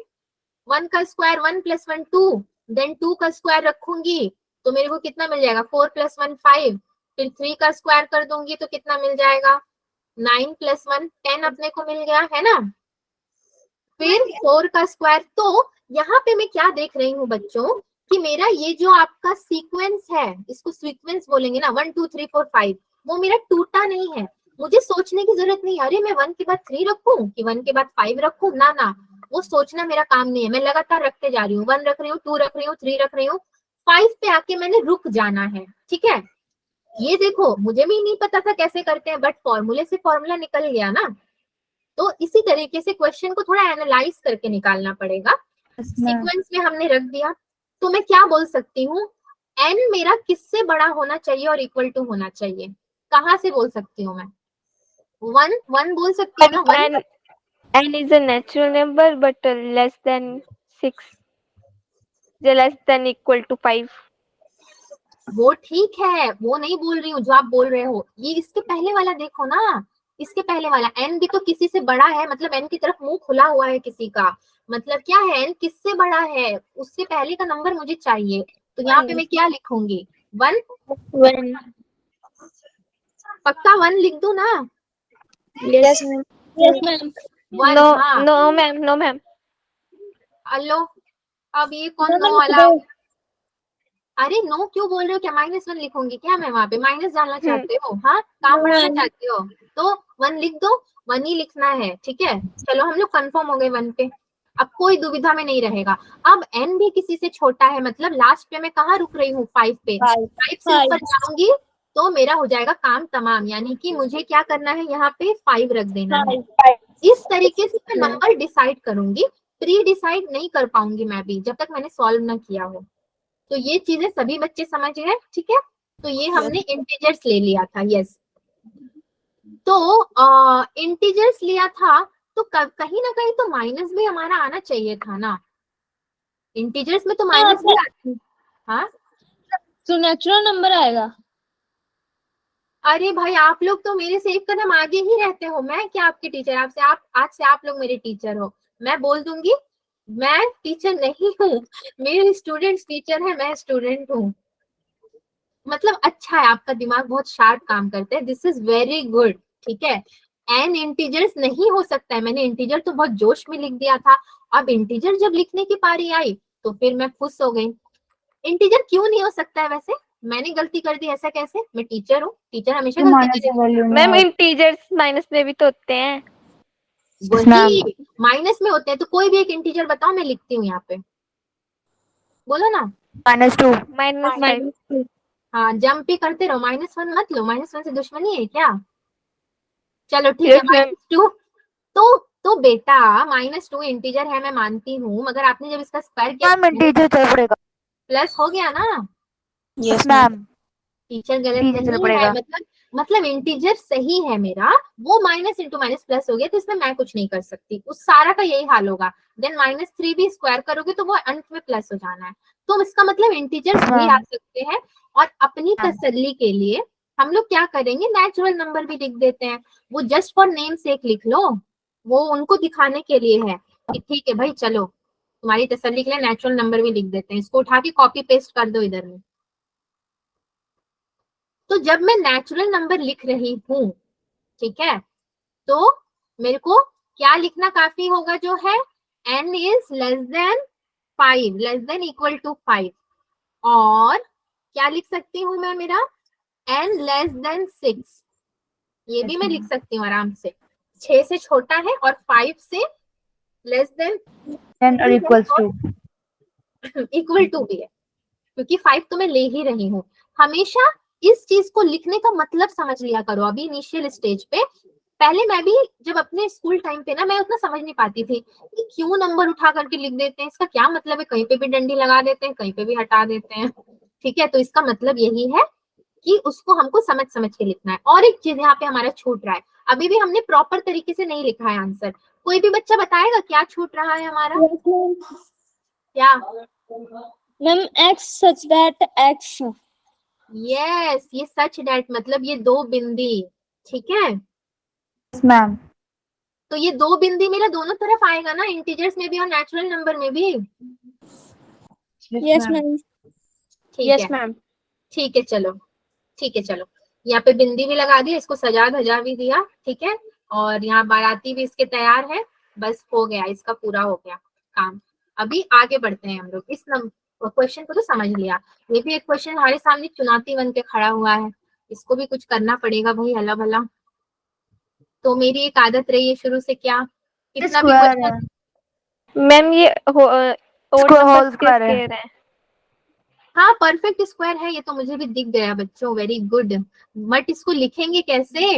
1 का स्क्वायर 1 + 1 2, देन 2 का स्क्वायर रखूंगी तो मेरे को कितना मिल जाएगा 4 + 1 5, फिर 3 का स्क्वायर कर दूंगी तो कितना मिल जाएगा 9 + 1 10 अपने को मिल गया, है ना। फिर 4 का स्क्वायर, तो यहाँ पे मैं क्या देख रही हूँ बच्चों कि मेरा ये जो आपका सीक्वेंस है, इसको सीक्वेंस बोलेंगे ना 1 2 3 4 5, वो मेरा टूटा नहीं है। मुझे सोचने की जरूरत नहीं, अरे मैं 1 के बाद 3 रखूं कि 1 के बाद 5 रखूं, ना ना वो सोचना मेरा काम नहीं है। मैं लगातार रखते जा रही हूँ, 1 रख रही हूँ, 2 रख रही हूँ, 3 रख रही हूँ, 5 पे आके मैंने रुक जाना है, ठीक है। ये देखो मुझे भी नहीं पता था कैसे करते हैं, बट फॉर्मूले से फॉर्मूला निकल गया ना। तो इसी तरीके से क्वेश्चन को थोड़ा एनालाइज करके निकालना पड़ेगा। सीक्वेंस में हमने रख दिया, तो मैं क्या बोल सकती हूँ, n मेरा किससे बड़ा होना चाहिए और इक्वल टू होना चाहिए, कहाँ से बोल सकती हूँ मैं, 1 बोल सकती हूँ ना, 1 N is a natural number but less than 6, less than equal to 5. वो ठीक है, वो नहीं बोल रही हूँ जो आप बोल रहे हो, ये इसके पहले वाला देखो ना, इसके पहले वाला n भी तो किसी से बड़ा है, मतलब n की तरफ मुंह खुला हुआ है किसी का, मतलब क्या है n किससे बड़ा है, उससे पहले का नंबर मुझे चाहिए। तो यहाँ पे मैं क्या लिखूंगी 1, 1. पक्का 1 लिख दूं ना, Yes, ma'am. Yes, ma'am. 1, No, हाँ no, ma'am. No, ma'am. Hello, अब ये कौन नो वाला, अरे नो क्यों बोल रहे हो, क्या -1 लिखूंगी क्या मैं, वहां पे माइनस डालना चाहते हो, हाँ काम बढ़ाना चाहते हो तो 1 लिख दो, 1 ही लिखना है, ठीक है। चलो हम लोग कंफर्म हो गए 1 पे, अब कोई दुविधा में नहीं रहेगा। अब n भी किसी से छोटा है, मतलब लास्ट पे मैं कहाँ रुक रही हूँ 5 पे, 5 से ऊपर जाऊंगी तो मेरा हो जाएगा काम तमाम, यानी कि मुझे क्या करना है यहाँ पे 5 रख देना है। इस तरीके से मैं नंबर डिसाइड करूंगी, प्री डिसाइड नहीं कर पाऊंगी मैं भी जब तक मैंने सॉल्व ना किया हो। तो ये चीजें सभी बच्चे समझ गए, ठीक है। तो ये हमने इंटीजर्स ले लिया था, यस। तो इंटीजर्स लिया था तो कहीं ना कहीं तो माइनस भी हमारा आना चाहिए था ना, इंटीजर्स में तो माइनस भी आती, हाँ तो नेचुरल नंबर आएगा। अरे भाई आप लोग तो मेरे से एक कदम आगे ही रहते हो, मैं क्या आपके टीचर, आपसे आप आज से आप लोग मेरे टीचर हो। मैं बोल दूंगी मैं टीचर नहीं हूँ, मेरे स्टूडेंट्स टीचर है, मैं स्टूडेंट हूँ। मतलब अच्छा है, आपका दिमाग बहुत शार्प काम करता है, दिस इज वेरी गुड, ठीक है। एन इंटीजर्स नहीं हो सकता है, मैंने इंटीजर तो बहुत जोश में लिख दिया था, अब इंटीजर जब लिखने की पारी आई तो फिर मैं खुश हो गई। इंटीजर क्यों नहीं हो सकता है वैसे, मैंने गलती कर दी, ऐसा कैसे, मैं टीचर हूँ, टीचर हमेशा गलती करेगा। मैम इंटीजर्स माइनस में भी तो होते हैं। वही माइनस में होते हैं, तो कोई भी एक इंटीजर बताओ, मैं लिखती हूँ यहाँ पे, बोलो ना। -2 -5. हाँ जंप भी करते रहो, -1 मत लो, -1 से दुश्मनी है क्या। चलो ठीक है, -2 तो बेटा -2 इंटीजर है, मैं मानती हूँ, मगर आपने जब इसका स्क्वायर किया मैम इंटीजर चल पड़ेगा। प्लस हो गया ना। Yes ma'am. टीचर गलत इंटीजर चल नहीं है, पड़ेगा। मतलब इंटीजर सही है मेरा, वो माइनस इंटू माइनस प्लस हो गया तो इसमें मैं कुछ नहीं कर सकती, उस सारा का यही हाल होगा। देन -3 भी स्क्वायर करोगे तो वो अंत में प्लस हो जाना है, तो इसका मतलब इंटीजर्स भी आ सकते हैं। और अपनी तसल्ली के लिए हम लोग क्या करेंगे, नेचुरल नंबर भी लिख देते हैं। वो जस्ट फॉर नेम सेक लिख लो, वो उनको दिखाने के लिए है कि ठीक है भाई चलो तुम्हारी तसल्ली के लिए नेचुरल नंबर भी लिख देते हैं, इसको उठा के कॉपी पेस्ट कर दो इधर में। तो जब मैं नेचुरल नंबर लिख रही हूं, ठीक है, तो मेरे को क्या लिखना काफी होगा, जो है n is less than 5, less than equal to 5। और क्या लिख सकती हूँ मैं, मेरा n लेस देन 6, ये भी मैं लिख सकती हूँ आराम से। 6 से छोटा है और 5 से लेस देन 10 और इक्वल्स टू इक्वल टू भी है, क्योंकि 5 तो मैं ले ही रही हूँ। हमेशा इस चीज को लिखने का मतलब समझ लिया करो अभी इनिशियल स्टेज पे। पहले मैं भी जब अपने स्कूल टाइम पे ना, मैं उतना समझ नहीं पाती थी कि क्यों नंबर उठा करके लिख देते हैं, इसका क्या मतलब है, कहीं पे भी डंडी लगा देते हैं, कहीं पे भी हटा देते हैं। ठीक है, तो इसका मतलब यही है कि उसको हमको समझ समझ के लिखना है। और एक चीज यहाँ पे हमारा छूट रहा है, अभी भी हमने प्रॉपर तरीके से नहीं लिखा है आंसर। कोई भी बच्चा बताएगा क्या छूट रहा है हमारा, क्या? Ma'am x such that x। Yes, ये सच डेट मतलब ये 2 बिंदी, ठीक है। मैम। तो ये 2 बिंदी मेरा दोनों तरफ आएगा ना, इंटीजर्स में भी और नेचुरल नंबर में भी। Yes ma'am. ठीक यस है, मैम। ठीक है, चलो ठीक है, चलो यहाँ पे बिंदी भी लगा दी, इसको सजा धजा भी दिया, ठीक है। और यहाँ बाराती भी इसके तैयार है, बस हो गया, इसका पूरा हो गया काम। अभी आगे बढ़ते हैं हम लोग। इस क्वेश्चन को तो समझ लिया, ये भी एक क्वेश्चन हमारे सामने चुनौती बन के खड़ा हुआ है, इसको भी कुछ करना पड़ेगा भाई, हला भला। तो मेरी एक आदत रही है शुरू से, क्या कितना भी स्क्वायर क्वेश्चन, है। मैम ये ओड होल नंबर्स के स्क्वायर है। स्क्वायर है। हाँ परफेक्ट स्क्वायर है, ये तो मुझे भी दिख गया बच्चों, वेरी गुड। बट इसको लिखेंगे कैसे,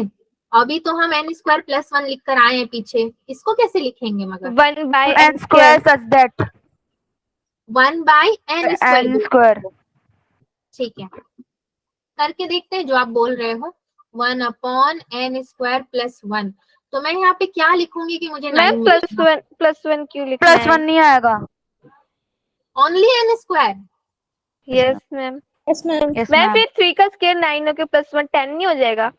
अभी तो हम n स्क्वायर प्लस 1 लिख कर आए हैं पीछे, इसको कैसे लिखेंगे मगर? 1 by n n square square. such that 1 by n n square, square ठीक है, करके देखते हैं जो आप बोल रहे हो। 1 अपॉन n स्क्वायर प्लस 1, तो मैं यहाँ पे क्या लिखूंगी कि मुझे 9 मैम मिलेगा? प्लस वन क्यों लिखना प्लस 1 है? नहीं आएगा। Only n square. Yes ma'am. Yes ma'am. Yes ma'am ma'am. फिर 3 का स्क्वायर 9 होके प्लस 1 10 नहीं हो जाएगा?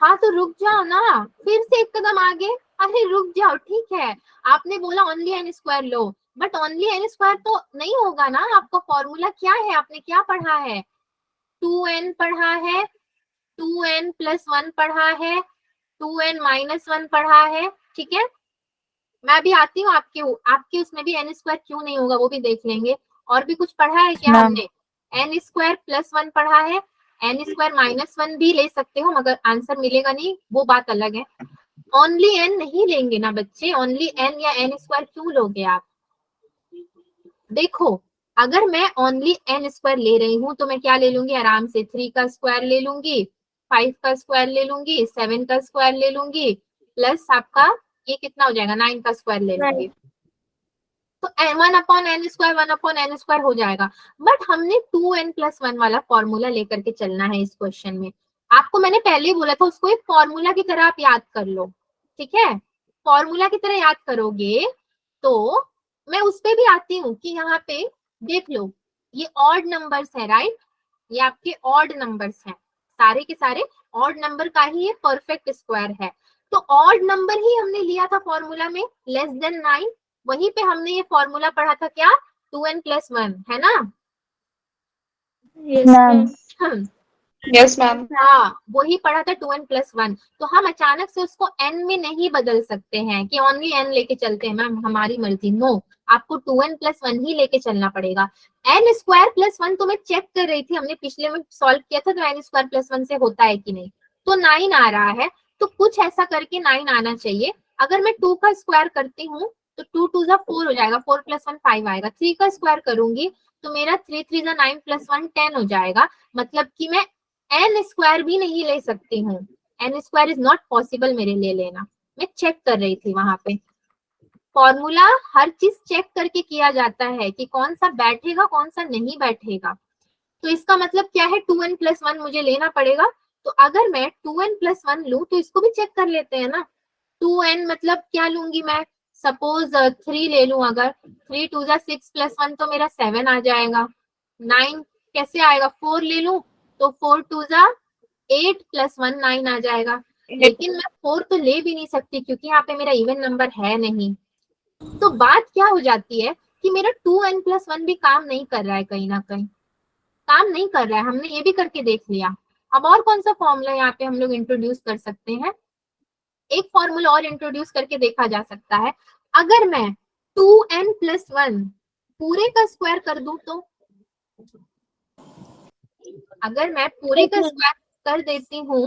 हाँ तो रुक जाओ ना, फिर से एक कदम आगे, अरे रुक जाओ, ठीक है। आपने बोला only n square low, but only n square तो नहीं होगा ना, आपका फॉर्मूला क्या है, आपने क्या पढ़ा है? 2n पढ़ा है, 2n प्लस 1 पढ़ा है, 2n माइनस 1 पढ़ा है, ठीक है। मैं भी आती हूँ आपके उसमें भी n स्क्वायर क्यों नहीं होगा वो भी देख लेंगे। और भी कुछ पढ़ा है क्या मैम। हमने? n स्क्वायर प्लस 1 पढ़ा है, n स्क्वायर माइनस 1 भी ले सकते हो, मगर आंसर मिलेगा नहीं, वो बात अलग है। ओनली n नहीं लेंगे ना बच्चे, ओनली n या n स्क्वायर क्यों लोगे आप? देखो, अगर मैं ओनली n स्क्वायर ले रही हूँ तो मैं क्या ले लूंगी आराम से, 3 का स्क्वायर ले लूंगी, 5 का स्क्वायर ले लूंगी, 7 का स्क्वायर ले लूंगी, प्लस आपका ये कितना हो जाएगा, 9 का स्क्वायर ले लूंगी। तो 1 upon n square 1 upon n square हो जाएगा। बट हमने 2n प्लस 1 वाला फॉर्मूला लेकर के चलना है इस क्वेश्चन में। आपको मैंने पहले ही बोला था उसको एक फॉर्मूला की तरह आप याद कर लो, ठीक है। फॉर्मूला की तरह याद करोगे तो मैं उस पे भी आती हूँ कि यहाँ पे देख लो, ये ऑड नंबर्स है, राइट, ये आपके ऑड नंबर्स हैं, सारे के सारे ऑड नंबर का ही ये परफेक्ट स्क्वायर है। तो ऑड नंबर ही हमने लिया था फॉर्मूला में, लेस देन 9, वहीं पे हमने ये फॉर्मूला पढ़ा था, क्या, 2n प्लस 1, है ना? Yes ma'am. Yes ma'am. हाँ, वही पढ़ा था 2n प्लस 1। तो हम अचानक से उसको n में नहीं बदल सकते हैं कि ओनली n लेके चलते हैं मैम, हमारी मर्जी, नो, आपको 2n प्लस 1 ही लेके चलना पड़ेगा। n स्क्वायर प्लस 1 तो मैं चेक कर रही थी, हमने पिछले में सॉल्व किया था, तो n स्क्वायर प्लस 1 से होता है कि नहीं, तो 9 आ रहा है, तो कुछ ऐसा करके 9 आना चाहिए। अगर मैं 2 का स्क्वायर करती हूँ तो 2 2 जा 4 हो जाएगा, 4 प्लस 1 5 आएगा। 3 का स्क्वायर करूंगी तो मेरा 3 3 जा 9 प्लस 1 10 हो जाएगा। मतलब कि मैं n स्क्वायर भी नहीं ले सकती हूँ, n square is not possible मेरे लिए लेना। मैं चेक कर रही थी वहां पे, फॉर्मूला हर चीज चेक करके किया जाता है कि कौन सा बैठेगा कौन सा नहीं बैठेगा। तो इसका मतलब क्या है, 2n प्लस 1 मुझे लेना पड़ेगा। तो अगर मैं 2n प्लस 1 लूं तो इसको भी चेक कर लेते हैं ना। 2n मतलब क्या लूंगी मैं, सपोज 3 ले लूं, अगर 3 2 जा 6 प्लस 1 तो मेरा 7 आ जाएगा, 9 कैसे आएगा, 4 ले लूं तो 4 2 जा 8 प्लस 1 9 आ जाएगा, लेकिन मैं 4 तो ले भी नहीं सकती क्योंकि यहाँ पे मेरा इवन नंबर है नहीं। तो बात क्या हो जाती है कि मेरा 2n+1 भी काम नहीं कर रहा है, कहीं ना कहीं काम नहीं कर रहा है। हमने ये भी करके देख लिया। अब और कौन सा फॉर्मूला यहाँ पे हम लोग इंट्रोड्यूस कर सकते हैं, एक फॉर्मूला और इंट्रोड्यूस करके देखा जा सकता है। अगर मैं 2n+1 पूरे का स्क्वायर कर दूं तो, अगर मैं पूरे का स्क्वायर कर देती हूँ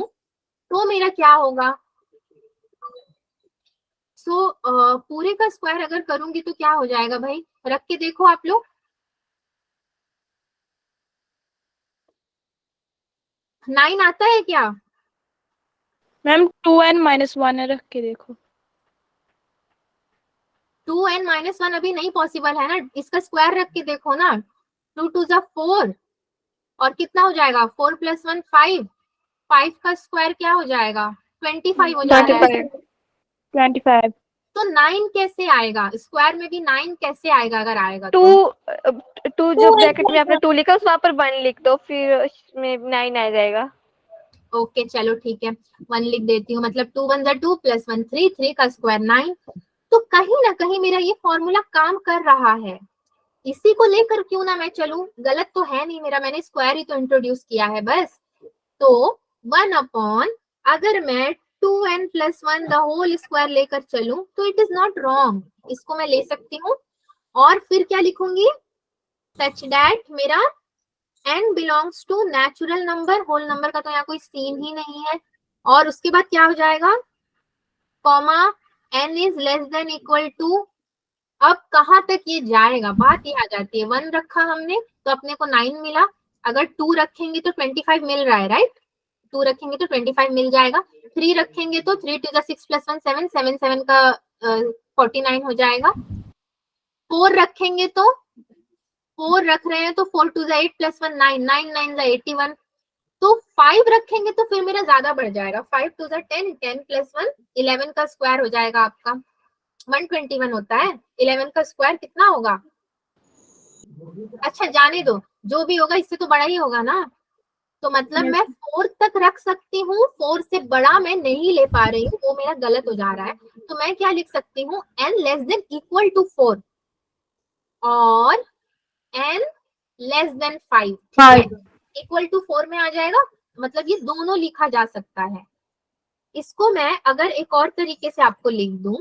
तो मेरा क्या होगा। पूरे का स्क्वायर अगर करूंगी तो क्या हो जाएगा भाई, रख के देखो आप लोग। 9 आता है क्या? मैम 2n-1 है, रख के देखो। 2n-1 अभी नहीं पॉसिबल है ना, इसका स्क्वायर रख के देखो ना। 2 2 जा 4 और कितना हो जाएगा, 4 + 1 5, 5 का स्क्वायर क्या हो जाएगा, 25 हो जाएगा। 25। तो 9 कैसे आएगा, स्क्वायर में भी 9 कैसे आएगा, अगर आएगा टू तो? टू जो ब्रैकेट में आपने 2 लिखा वहां पर 1 लिख दो, फिर उसमें 9 आ जाएगा। ओके चलो ठीक है, 1 लिख देती हूँ, मतलब 2 1 जा 2 + 1 3, 3 का स्क्वायर 9। तो कहीं ना कहीं मेरा ये फॉर्मूला काम कर रहा है, इसी को लेकर क्यों ना मैं चलूं, गलत तो है नहीं मेरा, मैंने स्क्वायर ही तो इंट्रोड्यूस किया है बस। तो 1/, अगर मैं 2n+1 द होल स्क्वायर लेकर चलूं तो इट इज नॉट रॉन्ग, इसको मैं ले सकती हूँ। और फिर क्या लिखूंगी, सच दैट मेरा n belongs to natural number, whole number का तो यहाँ कोई सीन ही नहीं है। और उसके बाद क्या हो जाएगा, comma n is less than equal to, अब कहाँ तक ये जाएगा, बात ये आ जाती है। 1 रखा हमने तो अपने को 9 मिला, अगर 2 रखेंगे तो 25 मिल रहा है, राइट, 2 रखेंगे तो 25 मिल जाएगा। 3 रखेंगे तो 3 2 6 + 1 7, 7 7 का 49 हो जाएगा। 4 रखेंगे तो 4 रख रहे हैं तो 4 2 8 + 1 9, 9 9 81। तो 5 रखेंगे तो फिर मेरा ज्यादा बढ़ जाएगा, 5 2 10, 10 + 1 11 का स्क्वायर हो जाएगा आपका 121 होता है। 11 का स्क्वायर कितना होगा, अच्छा जाने दो, जो भी होगा इससे तो बड़ा ही होगा ना। तो मतलब मैं 4 तक रख सकती हूँ, 4 से बड़ा मैं नहीं ले पा रही हूँ, वो मेरा गलत हो जा रहा है। तो मैं क्या लिख सकती हूँ, n less than equal to 4 और n लेस देन 5, ठीक है, इक्वल टू 4 में आ जाएगा, मतलब ये दोनों लिखा जा सकता है। इसको मैं अगर एक और तरीके से आपको लिख दूं,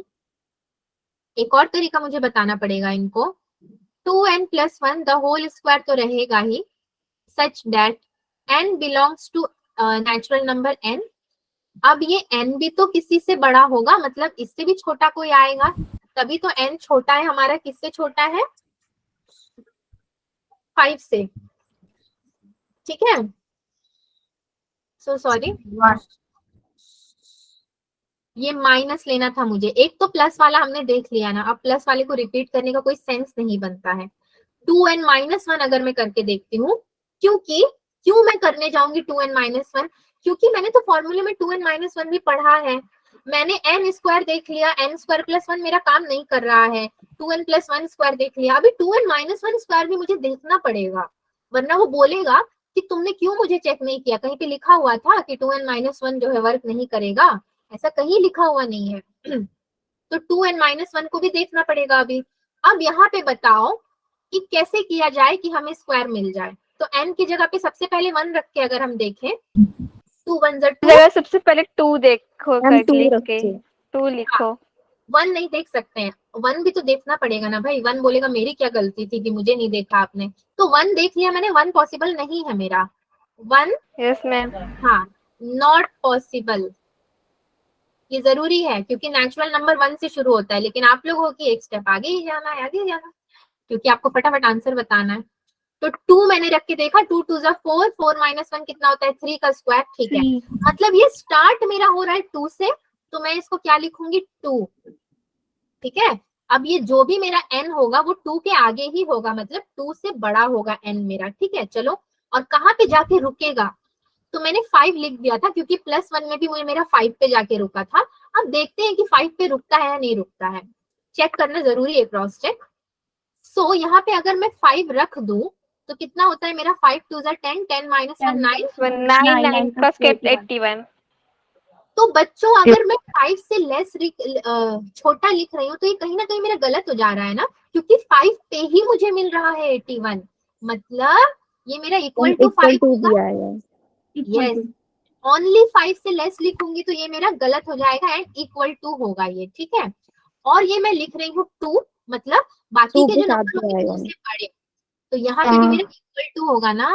एक और तरीका मुझे बताना पड़ेगा इनको, 2n+1 द होल स्क्वायर तो रहेगा ही, such that n belongs to natural number n। अब ये n भी तो किसी से बड़ा होगा, मतलब इससे भी छोटा कोई आएगा, तभी तो n छोटा है हमारा, किससे छोटा है, 5 से, ठीक है। सो सॉरी, ये माइनस लेना था मुझे, एक तो प्लस वाला हमने देख लिया ना, अब प्लस वाले को रिपीट करने का कोई सेंस नहीं बनता है। 2n-1 अगर मैं करके देखती हूँ, क्यों मैं करने जाऊंगी 2n-1, क्योंकि मैंने तो फॉर्मूले में 2n-1 भी पढ़ा है, मैंने n स्क्वायर देख लिया, n स्क्वायर प्लस 1 मेरा काम नहीं कर रहा है, 2n+1 स्क्वायर देख लिया, अभी 2n-1 स्क्वायर भी मुझे देखना पड़ेगा, वरना वो बोलेगा कि तुमने क्यों मुझे चेक नहीं किया, कहीं पे लिखा हुआ था कि 2n-1 जो है वर्क नहीं करेगा, ऐसा कहीं लिखा हुआ नहीं है। तो 2n-1 को भी देखना पड़ेगा अभी। अब यहाँ पे बताओ कि कैसे किया जाए कि हमें स्क्वायर मिल जाए। तो n की जगह पे सबसे पहले 1 रख के अगर हम देखें, 2 1 जा 2, जगह सबसे पहले 2 देखो, मैम कर 2 लिख रख के के 2 लिखो। 1 नहीं देख सकते हैं, 1 भी तो देखना पड़ेगा ना भाई, 1 बोलेगा मेरी क्या गलती थी कि मुझे नहीं देखा आपने, तो 1 देख लिया मैंने, 1 पॉसिबल नहीं है मेरा, 1 यस मैम। हाँ नॉट पॉसिबल, ये जरूरी है क्योंकि नेचुरल नंबर 1 से शुरू होता है, लेकिन आप लोग हो कि एक स्टेप आगे ही जाना है, आगे जाना, क्योंकि आपको फटाफट आंसर बताना है। तो 2 मैंने रख के देखा, 2 2 जा 4, 4 - 1 कितना होता है, 3 का स्क्वायर, ठीक है, मतलब ये स्टार्ट मेरा हो रहा है 2 से, तो मैं इसको क्या लिखूंगी, 2, ठीक है। अब ये जो भी मेरा n होगा वो 2 के आगे ही होगा, मतलब 2 से बड़ा होगा n मेरा, ठीक है। चलो, और कहाँ पे जाके रुकेगा, तो मैंने 5 लिख दिया था क्योंकि +1 में भी मुझे मेरा 5 पे जाके रुका था। अब देखते हैं कि 5 पे रुकता है या नहीं रुकता है, चेक करना जरूरी है, क्रॉस चेक। सो यहाँ पे अगर मैं 5 रख दूं तो कितना होता है मेरा 5 2 10, 10 minus 1 9। 9 first kept 81. तो बच्चों अगर मैं 5 से लेस छोटा लिख रही हूँ तो ये कहीं ना कहीं मेरा गलत हो जा रहा है ना, क्योंकि 5 पे ही मुझे मिल रहा है 81, मतलब ये मेरा इक्वल टू 5 होगा। यस, ओनली 5 से लेस लिखूंगी तो ये मेरा गलत हो जाएगा एंड इक्वल टू होगा ये, ठीक है। और ये मैं लिख रही हूँ 2, मतलब बाकी के जो नंबर होंगे 2 से बड़े, तो यहाँ पे भी मेरा इक्वल टू होगा ना,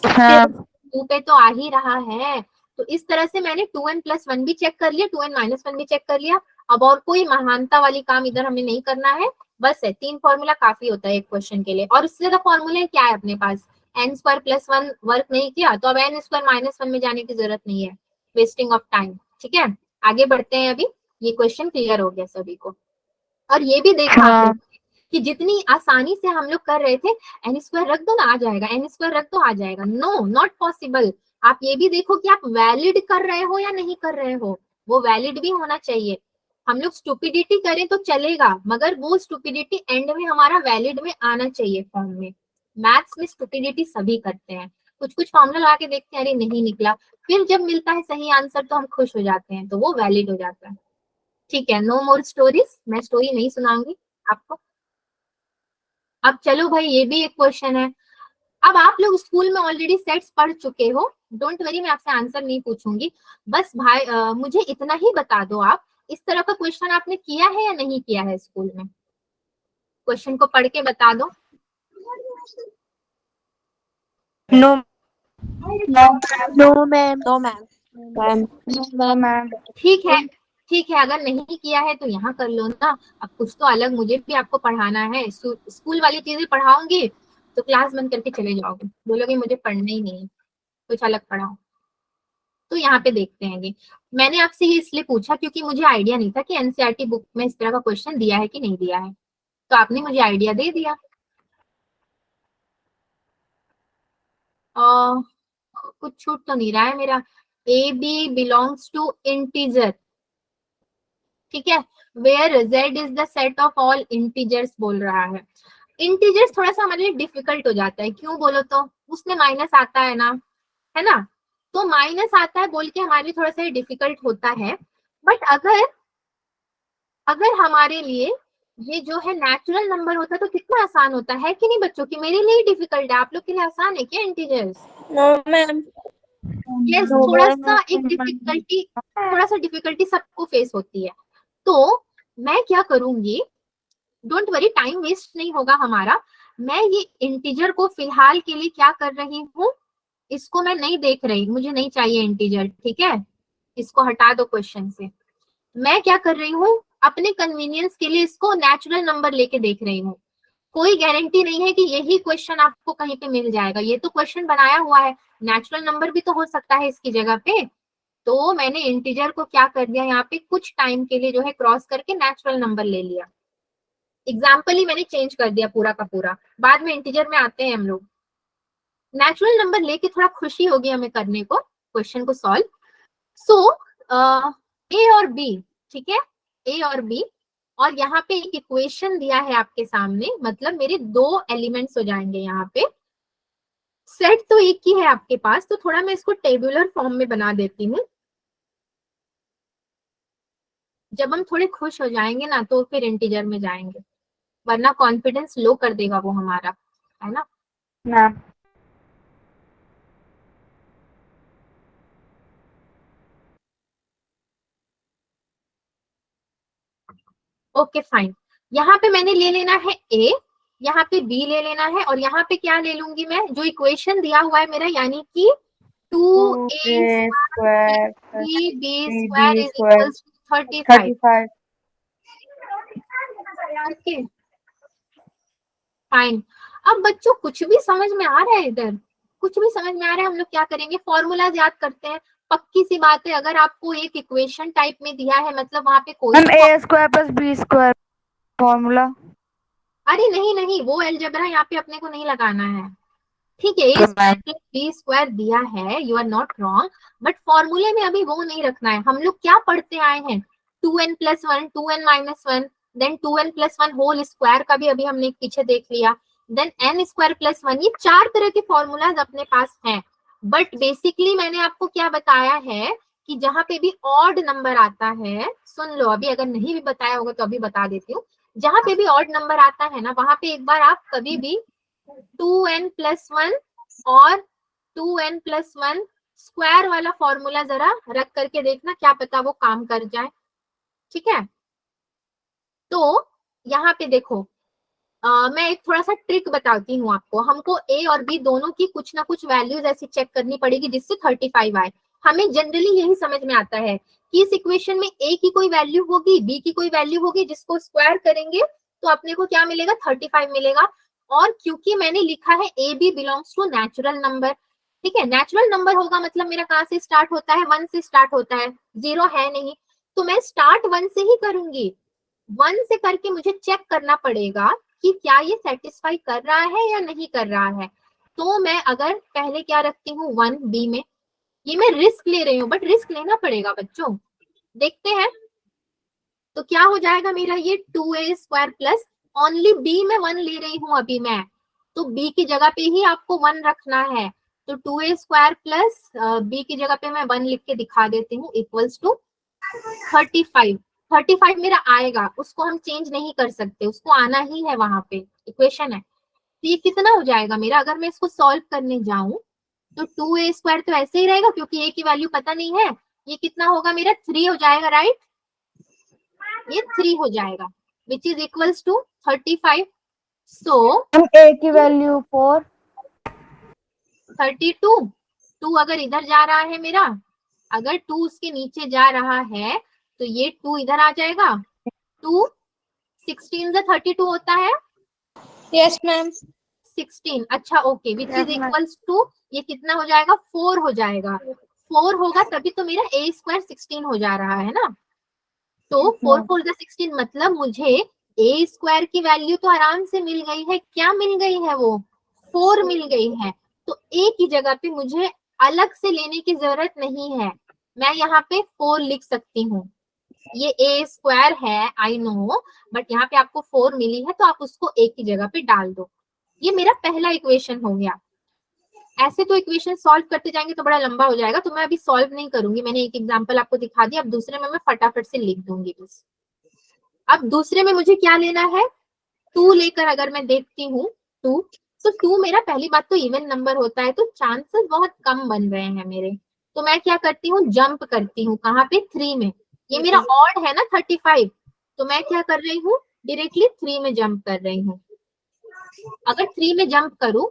हाँ 2 पे तो आ ही रहा है। तो इस तरह से मैंने 2n + 1 भी चेक कर लिया, 2n - 1 भी चेक कर लिया। अब और कोई महानता वाली काम इधर हमें नहीं करना है, बस है 3 फॉर्मूला काफी होता है एक क्वेश्चन के लिए। और उससे ज्यादा फॉर्मूले क्या है अपने पास, n² + 1 वर्क नहीं किया तो अब n² - 1 में जाने की जरूरत नहीं है, वेस्टिंग ऑफ टाइम, ठीक है। आगे बढ़ते हैं, अभी ये क्वेश्चन क्लियर हो गया सभी को। और ये भी देखा आप लोग कि जितनी आसानी से हम लोग कर रहे थे, n² रख दो ना आ जाएगा, n² रख दो आ जाएगा, नो नॉट पॉसिबल। आप ये भी देखो कि आप वैलिड कर रहे हो या नहीं कर रहे हो, वो वैलिड भी होना चाहिए। हम लोग स्टूपिडिटी करें तो चलेगा, मगर वो स्टूपिडिटी एंड में हमारा वैलिड में आना चाहिए फॉर्म में। मैथ्स में स्टूपिडिटी सभी करते हैं, कुछ कुछ फॉर्मूला लगा के देखते हैं, अरे नहीं निकला, फिर जब मिलता है सही आंसर तो हम खुश हो जाते हैं, तो वो वैलिड हो जाता है। ठीक है, नो मोर स्टोरीज, मैं स्टोरी नहीं सुनाऊंगी आपको। अब चलो भाई, ये भी एक क्वेश्चन है। अब आप लोग स्कूल में ऑलरेडी सेट्स पढ़ चुके हो, डोंट वरी, मैं आपसे आंसर नहीं पूछूंगी, बस भाई मुझे इतना ही बता दो, आप इस तरह का क्वेश्चन आपने किया है या नहीं किया है स्कूल में, क्वेश्चन को पढ़ के बता दो। No no ma'am, no ma'am, no ma'am. ठीक है, ठीक है, अगर नहीं किया है तो यहाँ कर लो ना। अब कुछ तो अलग मुझे भी आपको पढ़ाना है, स्कूल वाली चीजें पढ़ाऊंगी तो क्लास बंद करके चले जाओगे, बोलोगे मुझे पढ़ना ही नहीं है, कुछ अलग पढ़ाओ। तो यहाँ पे देखते हैं, ये मैंने आपसे ये इसलिए पूछा क्योंकि मुझे आइडिया नहीं था कि एनसीईआरटी बुक में इस तरह का क्वेश्चन दिया है कि नहीं दिया है, तो आपने मुझे आइडिया दे दिया। कुछ छूट तो नहीं रहा है मेरा, A B belongs to integer, ठीक है, where z is the set of all integers बोल रहा है। इंटीजर्स थोड़ा सा हमारे लिए डिफिकल्ट हो जाता है, क्यों बोलो तो उसमें माइनस आता है ना, है ना, तो माइनस आता है बोल के हमारे लिए थोड़ा सा डिफिकल्ट होता है। बट अगर हमारे लिए ये जो है नेचुरल नंबर होता तो कितना आसान होता है कि नहीं बच्चों, की मेरे लिए डिफिकल्ट है, आप लोग के लिए आसान है क्या इंटीजर्स? नो मैम, यस, थोड़ा सा डिफिकल्टी सबको फेस होती है। तो मैं क्या करूंगी, डोंट वरी, टाइम वेस्ट नहीं होगा हमारा। मैं ये इंटीजर को फिलहाल के लिए क्या कर रही हूँ, इसको मैं नहीं देख रही, मुझे नहीं चाहिए इंटीजर, ठीक है, इसको हटा दो क्वेश्चन से। मैं क्या कर रही हूँ, अपने कन्वीनियंस के लिए इसको नेचुरल नंबर लेके देख रही हूँ। कोई गारंटी नहीं है कि यही क्वेश्चन आपको कहीं पे मिल जाएगा, ये तो क्वेश्चन बनाया हुआ है, नेचुरल नंबर भी तो हो सकता है इसकी जगह पे। तो मैंने इंटीजर को क्या कर दिया, यहाँ पे कुछ टाइम के लिए जो है क्रॉस करके नेचुरल नंबर ले लिया, एग्जाम्पल ही मैंने चेंज कर दिया पूरा का पूरा, बाद में इंटीजर में आते हैं हम लोग। नेचुरल नंबर लेके थोड़ा खुशी होगी हमें करने को, क्वेश्चन को सॉल्व। सो ए और बी, ठीक है, ए और बी, और यहाँ पे एक इक्वेशन दिया है आपके सामने, मतलब मेरे 2 एलिमेंट्स हो जाएंगे यहाँ पे। सेट तो एक ही है आपके पास, तो थोड़ा मैं इसको टेबुलर फॉर्म में बना देती हूँ। जब हम थोड़े खुश हो जाएंगे ना तो फिर इंटीजर में जाएंगे, वरना कॉन्फिडेंस लो कर देगा वो हमारा, है ना। मैम ओके फाइन, यहाँ पे मैंने ले लेना है ए, यहाँ पे बी ले लेना है, और यहाँ पे क्या ले लूंगी मैं, जो इक्वेशन दिया हुआ है मेरा, यानी कि 2a² b² = 35। Okay fine. अब बच्चों कुछ भी समझ में आ रहा है, इधर कुछ भी समझ में आ रहा है, हम लोग क्या करेंगे, फॉर्मूलाज याद करते हैं। पक्की सी बात है, अगर आपको एक इक्वेशन टाइप में दिया है, मतलब वहां पे कोई मैम a² + b² फॉर्मूला। अरे नहीं, वो अलजेब्रा यहाँ पे अपने को नहीं लगाना है, ठीक है, a² + b² दिया है, you are not wrong, but फॉर्मूले में अभी वो नहीं रखना है। हम लोग क्या पढ़ते आए हैं, 2n + 1, 2n - 1, then 2n + 1 whole square का भी अभी हमने पीछे देख लिया, देन n स्क्वायर प्लस 1, ये 4 तरह के फॉर्मूलाज अपने पास हैं। बट बेसिकली मैंने आपको क्या बताया है कि जहां पे भी ऑड नंबर आता है, सुन लो अभी, अगर नहीं भी बताया होगा तो अभी बता देती हूँ, जहां पे भी ऑड नंबर आता है ना, वहां पे एक बार आप कभी भी 2n+1 और 2n+1 स्क्वायर वाला फॉर्मूला जरा रख करके देखना, क्या पता वो काम कर जाए। ठीक है, तो यहाँ पे देखो, मैं एक थोड़ा सा ट्रिक बताती हूँ आपको। हमको ए और बी दोनों की कुछ ना कुछ वैल्यूज ऐसी चेक करनी पड़ेगी जिससे 35 आए। हमें जनरली यही समझ में आता है कि इस इक्वेशन में ए की कोई वैल्यू होगी, बी की कोई वैल्यू होगी, जिसको स्क्वायर करेंगे तो अपने को क्या मिलेगा, 35 मिलेगा। और क्योंकि मैंने लिखा है A B belongs to natural number, ठीक है, नेचुरल नंबर होगा मतलब मेरा कहाँ से स्टार्ट होता है, 1 से स्टार्ट होता है, 0 है नहीं, तो मैं स्टार्ट 1 से ही करूंगी। 1 से करके मुझे चेक करना पड़ेगा कि क्या ये सेटिस्फाई कर रहा है या नहीं कर रहा है। तो मैं अगर पहले क्या रखती हूँ 1 बी में, ये मैं रिस्क ले रही हूँ, बट रिस्क लेना पड़ेगा बच्चों। देखते हैं तो क्या हो जाएगा मेरा, ये 2a² प्लस, ओनली बी में 1 ले रही हूँ अभी मैं, तो बी की जगह पे ही आपको 1 रखना है। तो 2a² प्लस बी की जगह पे मैं 1 लिख के दिखा देती हूँ, इक्वल्स टू 35। 35 मेरा आएगा, उसको हम चेंज नहीं कर सकते, उसको आना ही है, वहां पे इक्वेशन है। तो ये कितना हो जाएगा मेरा, अगर मैं इसको सॉल्व करने जाऊं तो 2a² तो ऐसे ही रहेगा क्योंकि a की वैल्यू पता नहीं है। ये कितना होगा मेरा, 3 हो जाएगा, राइट, ये 3 हो जाएगा, विच इज इक्वल्स टू 35। सो ए की वैल्यू 4, 32, 2 अगर इधर जा रहा है मेरा, अगर 2 उसके नीचे जा रहा है तो ये 2 इधर आ जाएगा। 2 16 से 32 होता है, Yes, ma'am. 16, अच्छा okay, which is Yes, ma'am. Equals to, ये कितना हो जाएगा, 4 हो जाएगा। 4 होगा तभी तो मेरा a² 16 हो जा रहा है ना। तो 4 4 जा 16, मतलब मुझे a² की वैल्यू तो आराम से मिल गई है। क्या मिल गई है, वो 4 मिल गई है। तो a की जगह पे मुझे अलग से लेने की जरूरत नहीं है, मैं यहाँ पे 4 लिख सकती हूँ। ये a² है, आई नो, बट यहाँ पे आपको 4 मिली है तो आप उसको a की जगह पे डाल दो। ये मेरा पहला इक्वेशन हो गया। ऐसे तो इक्वेशन सॉल्व करते जाएंगे तो बड़ा लंबा हो जाएगा, तो मैं अभी सॉल्व नहीं करूंगी, मैंने एक एग्जांपल आपको दिखा दिया। अब दूसरे में मैं फटाफट से लिख दूंगी बस। अब दूसरे में मुझे क्या लेना है, 2 लेकर अगर मैं देखती हूँ 2, तो 2 मेरा, पहली बात तो इवन नंबर होता है तो चांसेस बहुत कम बन रहे हैं मेरे। तो मैं क्या करती हूँ, जंप करती हूँ, कहाँ पे, 3 में। ये मेरा ऑड है ना 35, तो मैं क्या कर रही हूँ, डायरेक्टली 3 में जंप कर रही हूँ। अगर 3 में जंप करूं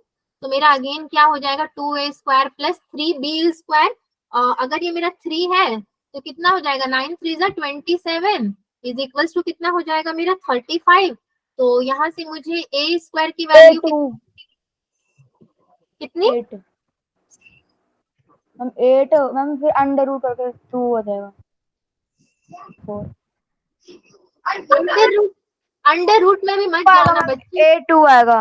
तो मेरा अगेन क्या हो जाएगा, 2a² प्लस 3b²। अगर ये मेरा 3 है तो कितना हो जाएगा, 9 3 जा 27 इज इक्वल्स टू कितना हो जाएगा मेरा, 35। तो यहाँ से मुझे a² की वैल्यू कितनी, 8 मैम, 8 मैम, फिर अंडर रूट करके 2 हो जाएगा, 4 अंडर रूट में भी मत जाना बच्चे। 2 आएगा।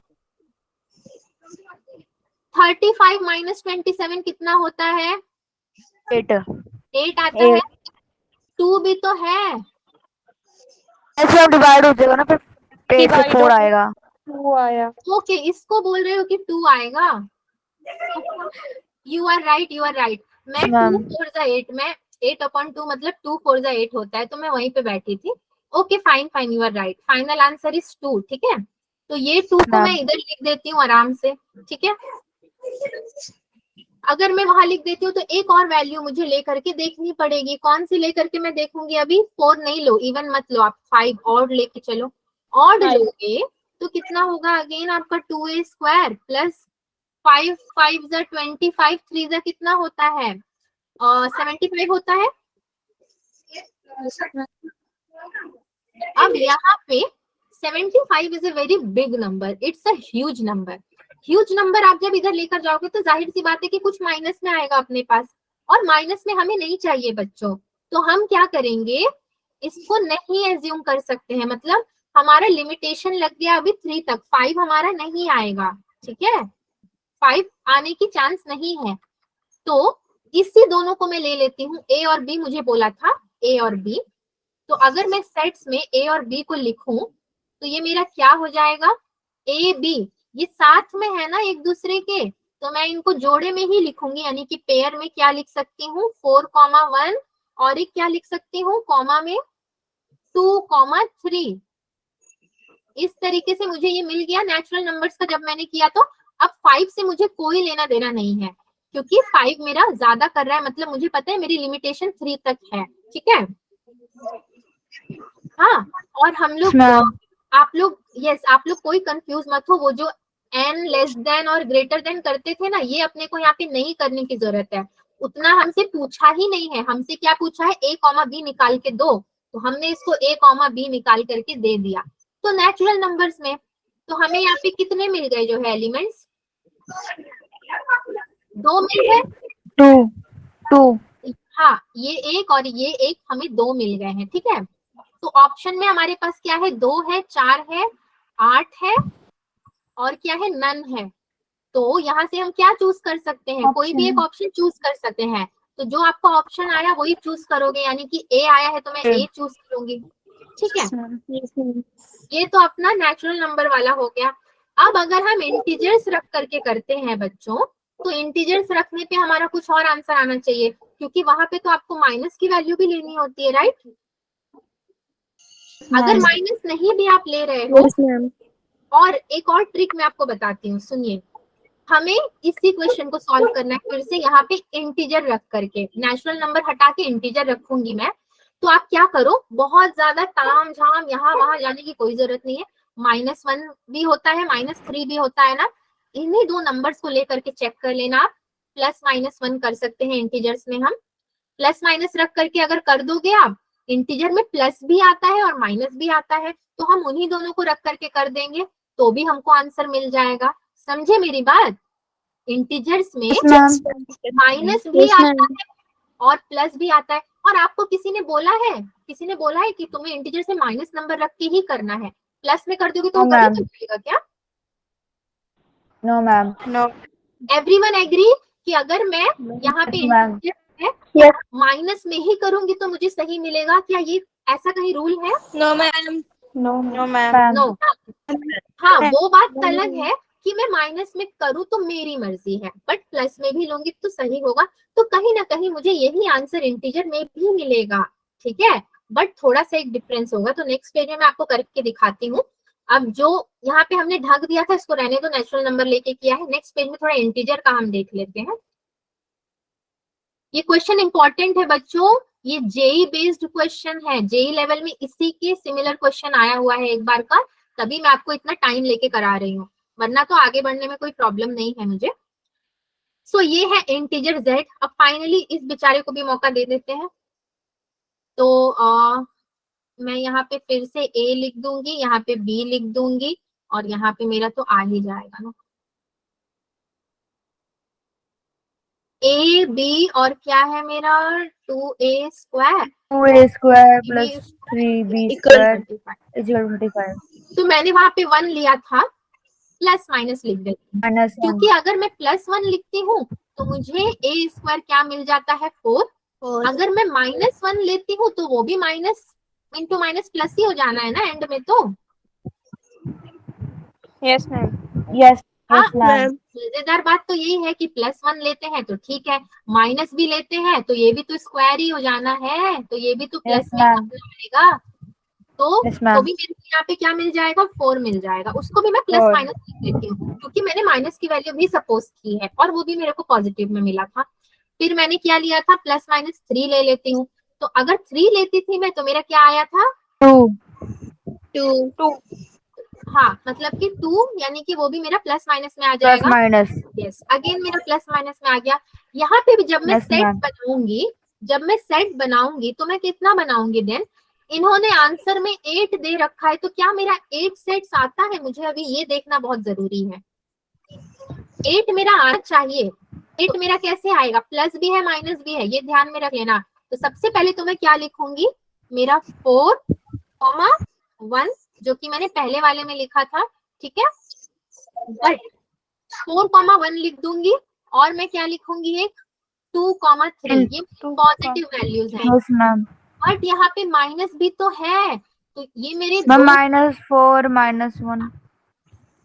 35 माइनस 27 कितना होता है, 8 आता है। 2 भी तो है, ऐसे अब डिवाइड हो जाएगा ना, फिर 8 से 4 आएगा। 2 आया। ओके, इसको बोल रहे हो कि 2 आएगा। You are right, you are right. मैं 2 4 जा 8 में 8/2 मतलब 2 4 जा 8 होता है, तो मैं वहीं पे बैठी थी। Okay fine fine, you are right, final answer is 2। ठीक है, तो ये 2 को मैं इधर लिख देती हूँ आराम से। ठीक है, अगर मैं वहां लिख देती हूँ तो एक और वैल्यू मुझे लेकर के देखनी पड़ेगी। कौन सी लेकर के मैं देखूंगी, अभी 4 नहीं लो, इवन मत लो आप, 5 ऑड लेके चलो। ऑड लोगे तो कितना होगा, अगेन आपका 2a² प्लस 5 5 जा 25, 3 जा कितना होता है, 75 होता है। अब यहाँ पे 75 is a very big number, it's a huge number. Huge number आप जब इधर लेकर जाओगे तो जाहिर सी बात है कि कुछ माइनस में आएगा अपने पास, और माइनस में हमें नहीं चाहिए बच्चों। तो हम क्या करेंगे, इसको नहीं एज्यूम कर सकते हैं, मतलब हमारा लिमिटेशन लग गया अभी 3 तक, 5 हमारा नहीं आएगा। ठीक है, 5 आने की चांस नहीं है। तो इसी दोनों को मैं ले लेती हूँ, ए और बी मुझे बोला था, ए और बी। तो अगर मैं सेट्स में ए और बी को लिखूं तो ये मेरा क्या हो जाएगा, ए बी ये साथ में है ना एक दूसरे के, तो मैं इनको जोड़े में ही लिखूंगी, यानी कि पेयर में क्या लिख सकती हूँ 4,1 और एक क्या लिख सकती हूँ कॉमा में 2,3। इस तरीके से मुझे ये मिल गया नेचुरल नंबर्स का जब मैंने किया। तो अब 5 से मुझे कोई लेना देना नहीं है, क्योंकि 5 मेरा ज्यादा कर रहा है, मतलब मुझे पता है मेरी लिमिटेशन 3 तक है, ठीक है। हाँ, और हम लोग आप लोग कोई कंफ्यूज मत हो, वो जो n लेस देन और ग्रेटर देन करते थे ना, ये अपने को यहाँ पे नहीं करने की जरूरत है। उतना हमसे पूछा ही नहीं है। हमसे क्या पूछा है, a कॉमा b निकाल के दो, तो हमने इसको a कॉमा b निकाल करके दे दिया। तो नेचुरल नंबर्स में तो हमें यहाँ पे कितने मिल गए जो है एलिमेंट्स, 2 मिल गए। 2 हाँ, ये एक और ये एक, हमें 2 मिल गए हैं, ठीक है। तो ऑप्शन में हमारे पास क्या है, 2 है, 4 है, 8 है और क्या है, नन है। तो यहाँ से हम क्या चूज कर सकते हैं, कोई भी एक ऑप्शन चूज कर सकते हैं। तो जो आपका ऑप्शन आया वही चूज करोगे, यानी कि ए आया है तो मैं ए चूज करूंगी, ठीक है। ये तो अपना नेचुरल नंबर वाला हो गया। अब अगर हम इंटीजर्स रख करके करते हैं बच्चों, तो इंटीजर्स रखने पे हमारा कुछ और आंसर आना चाहिए, क्योंकि वहां पे तो आपको माइनस की वैल्यू भी लेनी होती है, राइट। अगर माइनस नहीं भी आप ले रहे हो, और एक और ट्रिक मैं आपको बताती हूँ, सुनिए। हमें इसी क्वेश्चन को सॉल्व करना है फिर से, यहाँ पे इंटीजर रख करके, नेचुरल नंबर हटा के इंटीजर रखूंगी मैं। तो आप क्या करो, बहुत ज्यादा ताम झाम यहाँ वहां जाने की कोई जरूरत नहीं है। -1 भी होता है, -3 भी होता है ना, इन्हीं दो नंबर्स को लेकर के चेक कर लेना आप। +-1 कर सकते हैं इंटीजर्स में हम, प्लस माइनस रख करके अगर कर दोगे आप, इंटीजर में प्लस भी आता है और माइनस भी आता है, तो हम उन्हीं दोनों को रख करके कर देंगे तो भी हमको आंसर मिल जाएगा। समझे मेरी बात। इंटीजर्स में माइनस भी आता है और प्लस भी आता है। और आपको किसी ने बोला है कि तुम्हें इंटीजर से माइनस नंबर रख के ही करना है, प्लस में कर दोगे तो वो गलत हो जाएगा क्या? No ma'am. No. Everyone agree कि अगर मैं यहाँ पे इंटीजर Yes. माइनस में ही करूंगी तो मुझे सही मिलेगा क्या? ये ऐसा कहीं रूल है? No, ma'am. No, ma'am. No. हाँ, वो बात अलग है कि मैं माइनस में करूँ तो मेरी मर्जी है, बट प्लस में भी लूंगी तो सही होगा। तो कहीं ना कहीं मुझे यही आंसर इंटीजर में भी मिलेगा, ठीक है। बट थोड़ा सा एक डिफरेंस होगा, तो नेक्स्ट पेज में मैं आपको करके दिखाती हूँ। अब जो यहाँ पे हमने ढक दिया था इसको रहने दो, नेचुरल नंबर लेके किया है। नेक्स्ट पेज में थोड़ा इंटीजर का हम देख लेते हैं। ये क्वेश्चन इंपॉर्टेंट है बच्चों, ये जेई बेस्ड क्वेश्चन है, जेई लेवल में इसी के सिमिलर क्वेश्चन आया हुआ है एक बार का, तभी मैं आपको इतना टाइम लेके करा रही हूँ, वरना तो आगे बढ़ने में कोई प्रॉब्लम नहीं है मुझे। सो ये है इंटीजर z। अब फाइनली इस बेचारे को भी मौका दे देते हैं। तो मैं यहाँ पे फिर से a लिख दूंगी, यहाँ पे b लिख दूंगी और यहाँ पे मेरा तो आ ही जाएगा ना, a b और क्या है मेरा 2a square 2a square plus 3b square equal 35। तो मैंने वहां पे 1 लिया था, प्लस माइनस लिख देती हूँ, -1 क्योंकि अगर मैं +1 लिखती हूँ तो मुझे a स्क्वायर क्या मिल जाता है 4। अगर मैं -1 लेती हूँ तो वो भी माइनस इंटू माइनस प्लस ही हो जाना है ना एंड में। तो Yes, ma'am. यस हाँ, मैम। मजेदार बात तो यही है कि +1 लेते हैं तो ठीक है, माइनस भी लेते हैं तो ये भी तो स्क्वायर ही हो जाना है, तो ये भी तो प्लस में ma'am. मिलेगा। तो Yes, ma'am. तो भी मेरे को यहाँ पे क्या मिल जाएगा 4 मिल जाएगा, उसको भी मैं प्लस 4. माइनस लिख लेती हूँ, क्योंकि मैंने माइनस की वैल्यू भी सपोज की है और वो भी मेरे को पॉजिटिव में मिला था। फिर मैंने क्या लिया था, +-3 ले लेती हूँ। तो अगर 3 लेती थी मैं तो मेरा क्या आया था 2 हाँ, मतलब कि 2, यानी कि वो भी मेरा प्लस माइनस में आ प्लस जाएगा। माइनस। यस, अगेन मेरा प्लस माइनस में आ गया। यहाँ पे भी जब मैं Yes, सेट ma'am. बनाऊंगी तो मैं कितना बनाऊंगी देन? इन्होंने आंसर में 8 दे रखा है, तो क्या मेरा 8 सेट्स आता है? मुझे अभी ये देखना बहुत जरूरी है। 8 मेरा आना चाहिए। 8 मेरा कैसे आएगा? प्लस भी है माइनस भी है, ये ध्यान में रख लेना। तो सबसे पहले तो मैं क्या लिखूंगी, मेरा 4,1 जो कि मैंने पहले वाले में लिखा था, ठीक है। बट 4,1 लिख दूंगी और मैं क्या लिखूंगी, एक 2,3, ये पॉजिटिव वैल्यूज हैं। Yes ma'am. बट यहाँ पे माइनस भी तो है, तो ये मेरे मैम -4 -1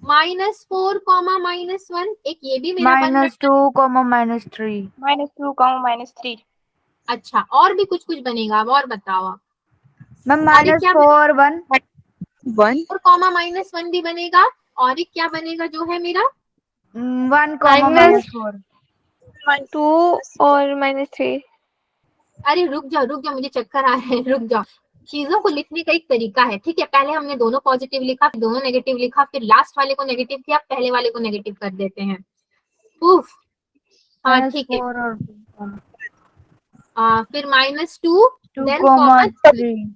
-4, -1, एक ये भी मेरा बन रहा है। -2, -3. -2, -3. अच्छा, और भी कुछ कुछ बनेगा, अब और बताओ आप। मैम और एक क्या -4, 1. 4, -1 भी बनेगा। और एक क्या बनेगा जो है मेरा? 1, Minus- -4. 2 और -3. अरे रुक जाओ, मुझे चक्कर आ रहे हैं, रुक जाओ। चीजों को लिखने का एक तरीका है, ठीक है। पहले हमने दोनों पॉजिटिव लिखा, फिर दोनों नेगेटिव लिखा, फिर लास्ट वाले को नेगेटिव किया, पहले वाले को नेगेटिव कर देते हैं। उफ, हाँ ठीक है। -4 और फिर -2 2, देन 3.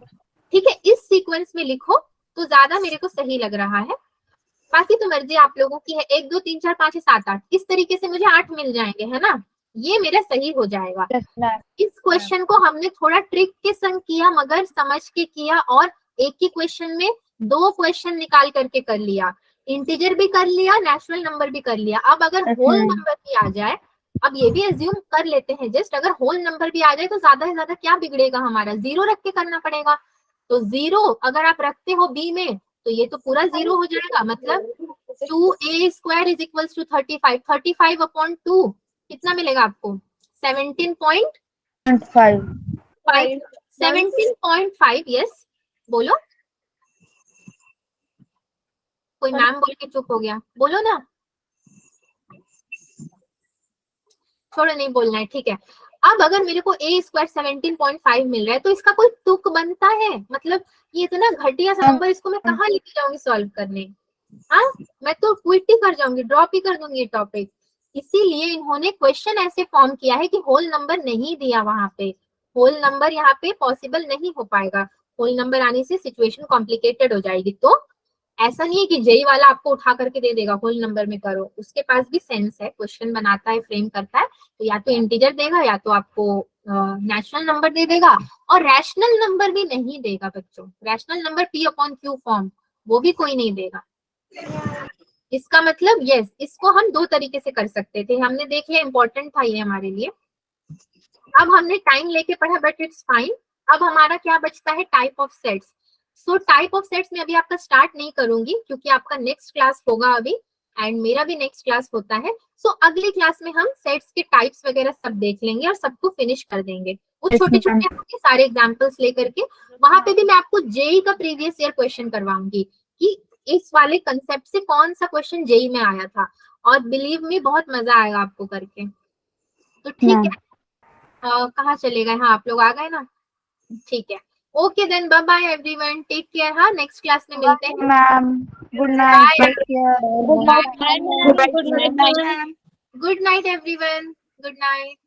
ठीक है, इस सीक्वेंस में लिखो तो ज्यादा मेरे को सही लग रहा है। बाकी तो मर्जी आप लोगों की है। 1 2 3 4 5 6 7 8 इस तरीके से मुझे 8 मिल जाएंगे, है ना। ये मेरा सही हो जाएगा। Yes, ma'am. इस क्वेश्चन को हमने थोड़ा ट्रिक के संग किया, मगर समझ के किया, और एक ही क्वेश्चन में 2 क्वेश्चन निकाल करके कर लिया। इंटीजर भी कर लिया, नेचुरल नंबर भी कर लिया। अब अगर होल नंबर भी आ जाए, अब ये भी एज्यूम कर लेते हैं जस्ट, अगर होल नंबर भी आ जाए तो ज्यादा से ज्यादा क्या बिगड़ेगा हमारा, 0 रख के करना पड़ेगा। तो 0 अगर आप रखते हो बी में तो ये तो पूरा 0 हो जाएगा। मतलब 2a² = 35, 35/2 कितना मिलेगा आपको? 17.5, 17.5। यस, बोलो। कोई मैम बोल के चुप हो गया, बोलो ना। छोड़ो, नहीं बोलना है, ठीक है। अब अगर मेरे को a² 17.5 मिल रहा है तो इसका कोई तुक बनता है? मतलब ये इतना घटिया सा नंबर, इसको मैं कहाँ लेके जाऊंगी सॉल्व करने? हाँ, मैं तो क्विट ही कर जाऊंगी, ड्रॉप ही कर दूंगी ये टॉपिक। इसीलिए इन्होंने क्वेश्चन ऐसे फॉर्म किया है कि होल नंबर नहीं दिया वहां पे। होल नंबर यहाँ पे पॉसिबल नहीं हो पाएगा। होल नंबर आने से सिचुएशन कॉम्प्लिकेटेड हो जाएगी। तो ऐसा नहीं है कि जेई वाला आपको उठा करके दे देगा होल नंबर में करो, उसके पास भी सेंस है, क्वेश्चन बनाता है, फ्रेम करता है। तो या तो इंटीजर देगा या तो आपको नेचुरल नंबर दे देगा, और रैशनल नंबर भी नहीं देगा बच्चों। रैशनल नंबर P/Q फॉर्म वो भी कोई नहीं देगा। इसका मतलब यस, इसको हम 2 तरीके से कर सकते थे, हमने देख लिया, इंपॉर्टेंट था ये हमारे लिए। अब हमने टाइम लेके पढ़ा, बट इट्स फाइन। अब हमारा क्या बचता है? Type of sets. So type of sets में अभी आपका स्टार्ट नहीं करूंगी क्योंकि आपका नेक्स्ट क्लास होगा अभी, एंड मेरा भी नेक्स्ट क्लास होता है। सो अगली क्लास में हम सेट्स के टाइप्स वगैरह सब देख लेंगे और सबको फिनिश कर देंगे। वो छोटे छोटे होंगे सारे एग्जाम्पल्स लेकर के। वहां पे भी मैं आपको जेई का प्रीवियस ईयर क्वेश्चन करवाऊंगी कि इस वाले कंसेप्ट से कौन सा क्वेश्चन जेई में आया था, और बिलीव मी बहुत मजा आएगा आपको करके। तो ठीक है, कहाँ चले गए? हाँ, आप लोग आ गए ना, ठीक है। Okay then, bye bye everyone, take care. हाँ, नेक्स्ट क्लास में मिलते हैं। Ma'am, good night. Bye. Good night, ma'am. Good night everyone, good night.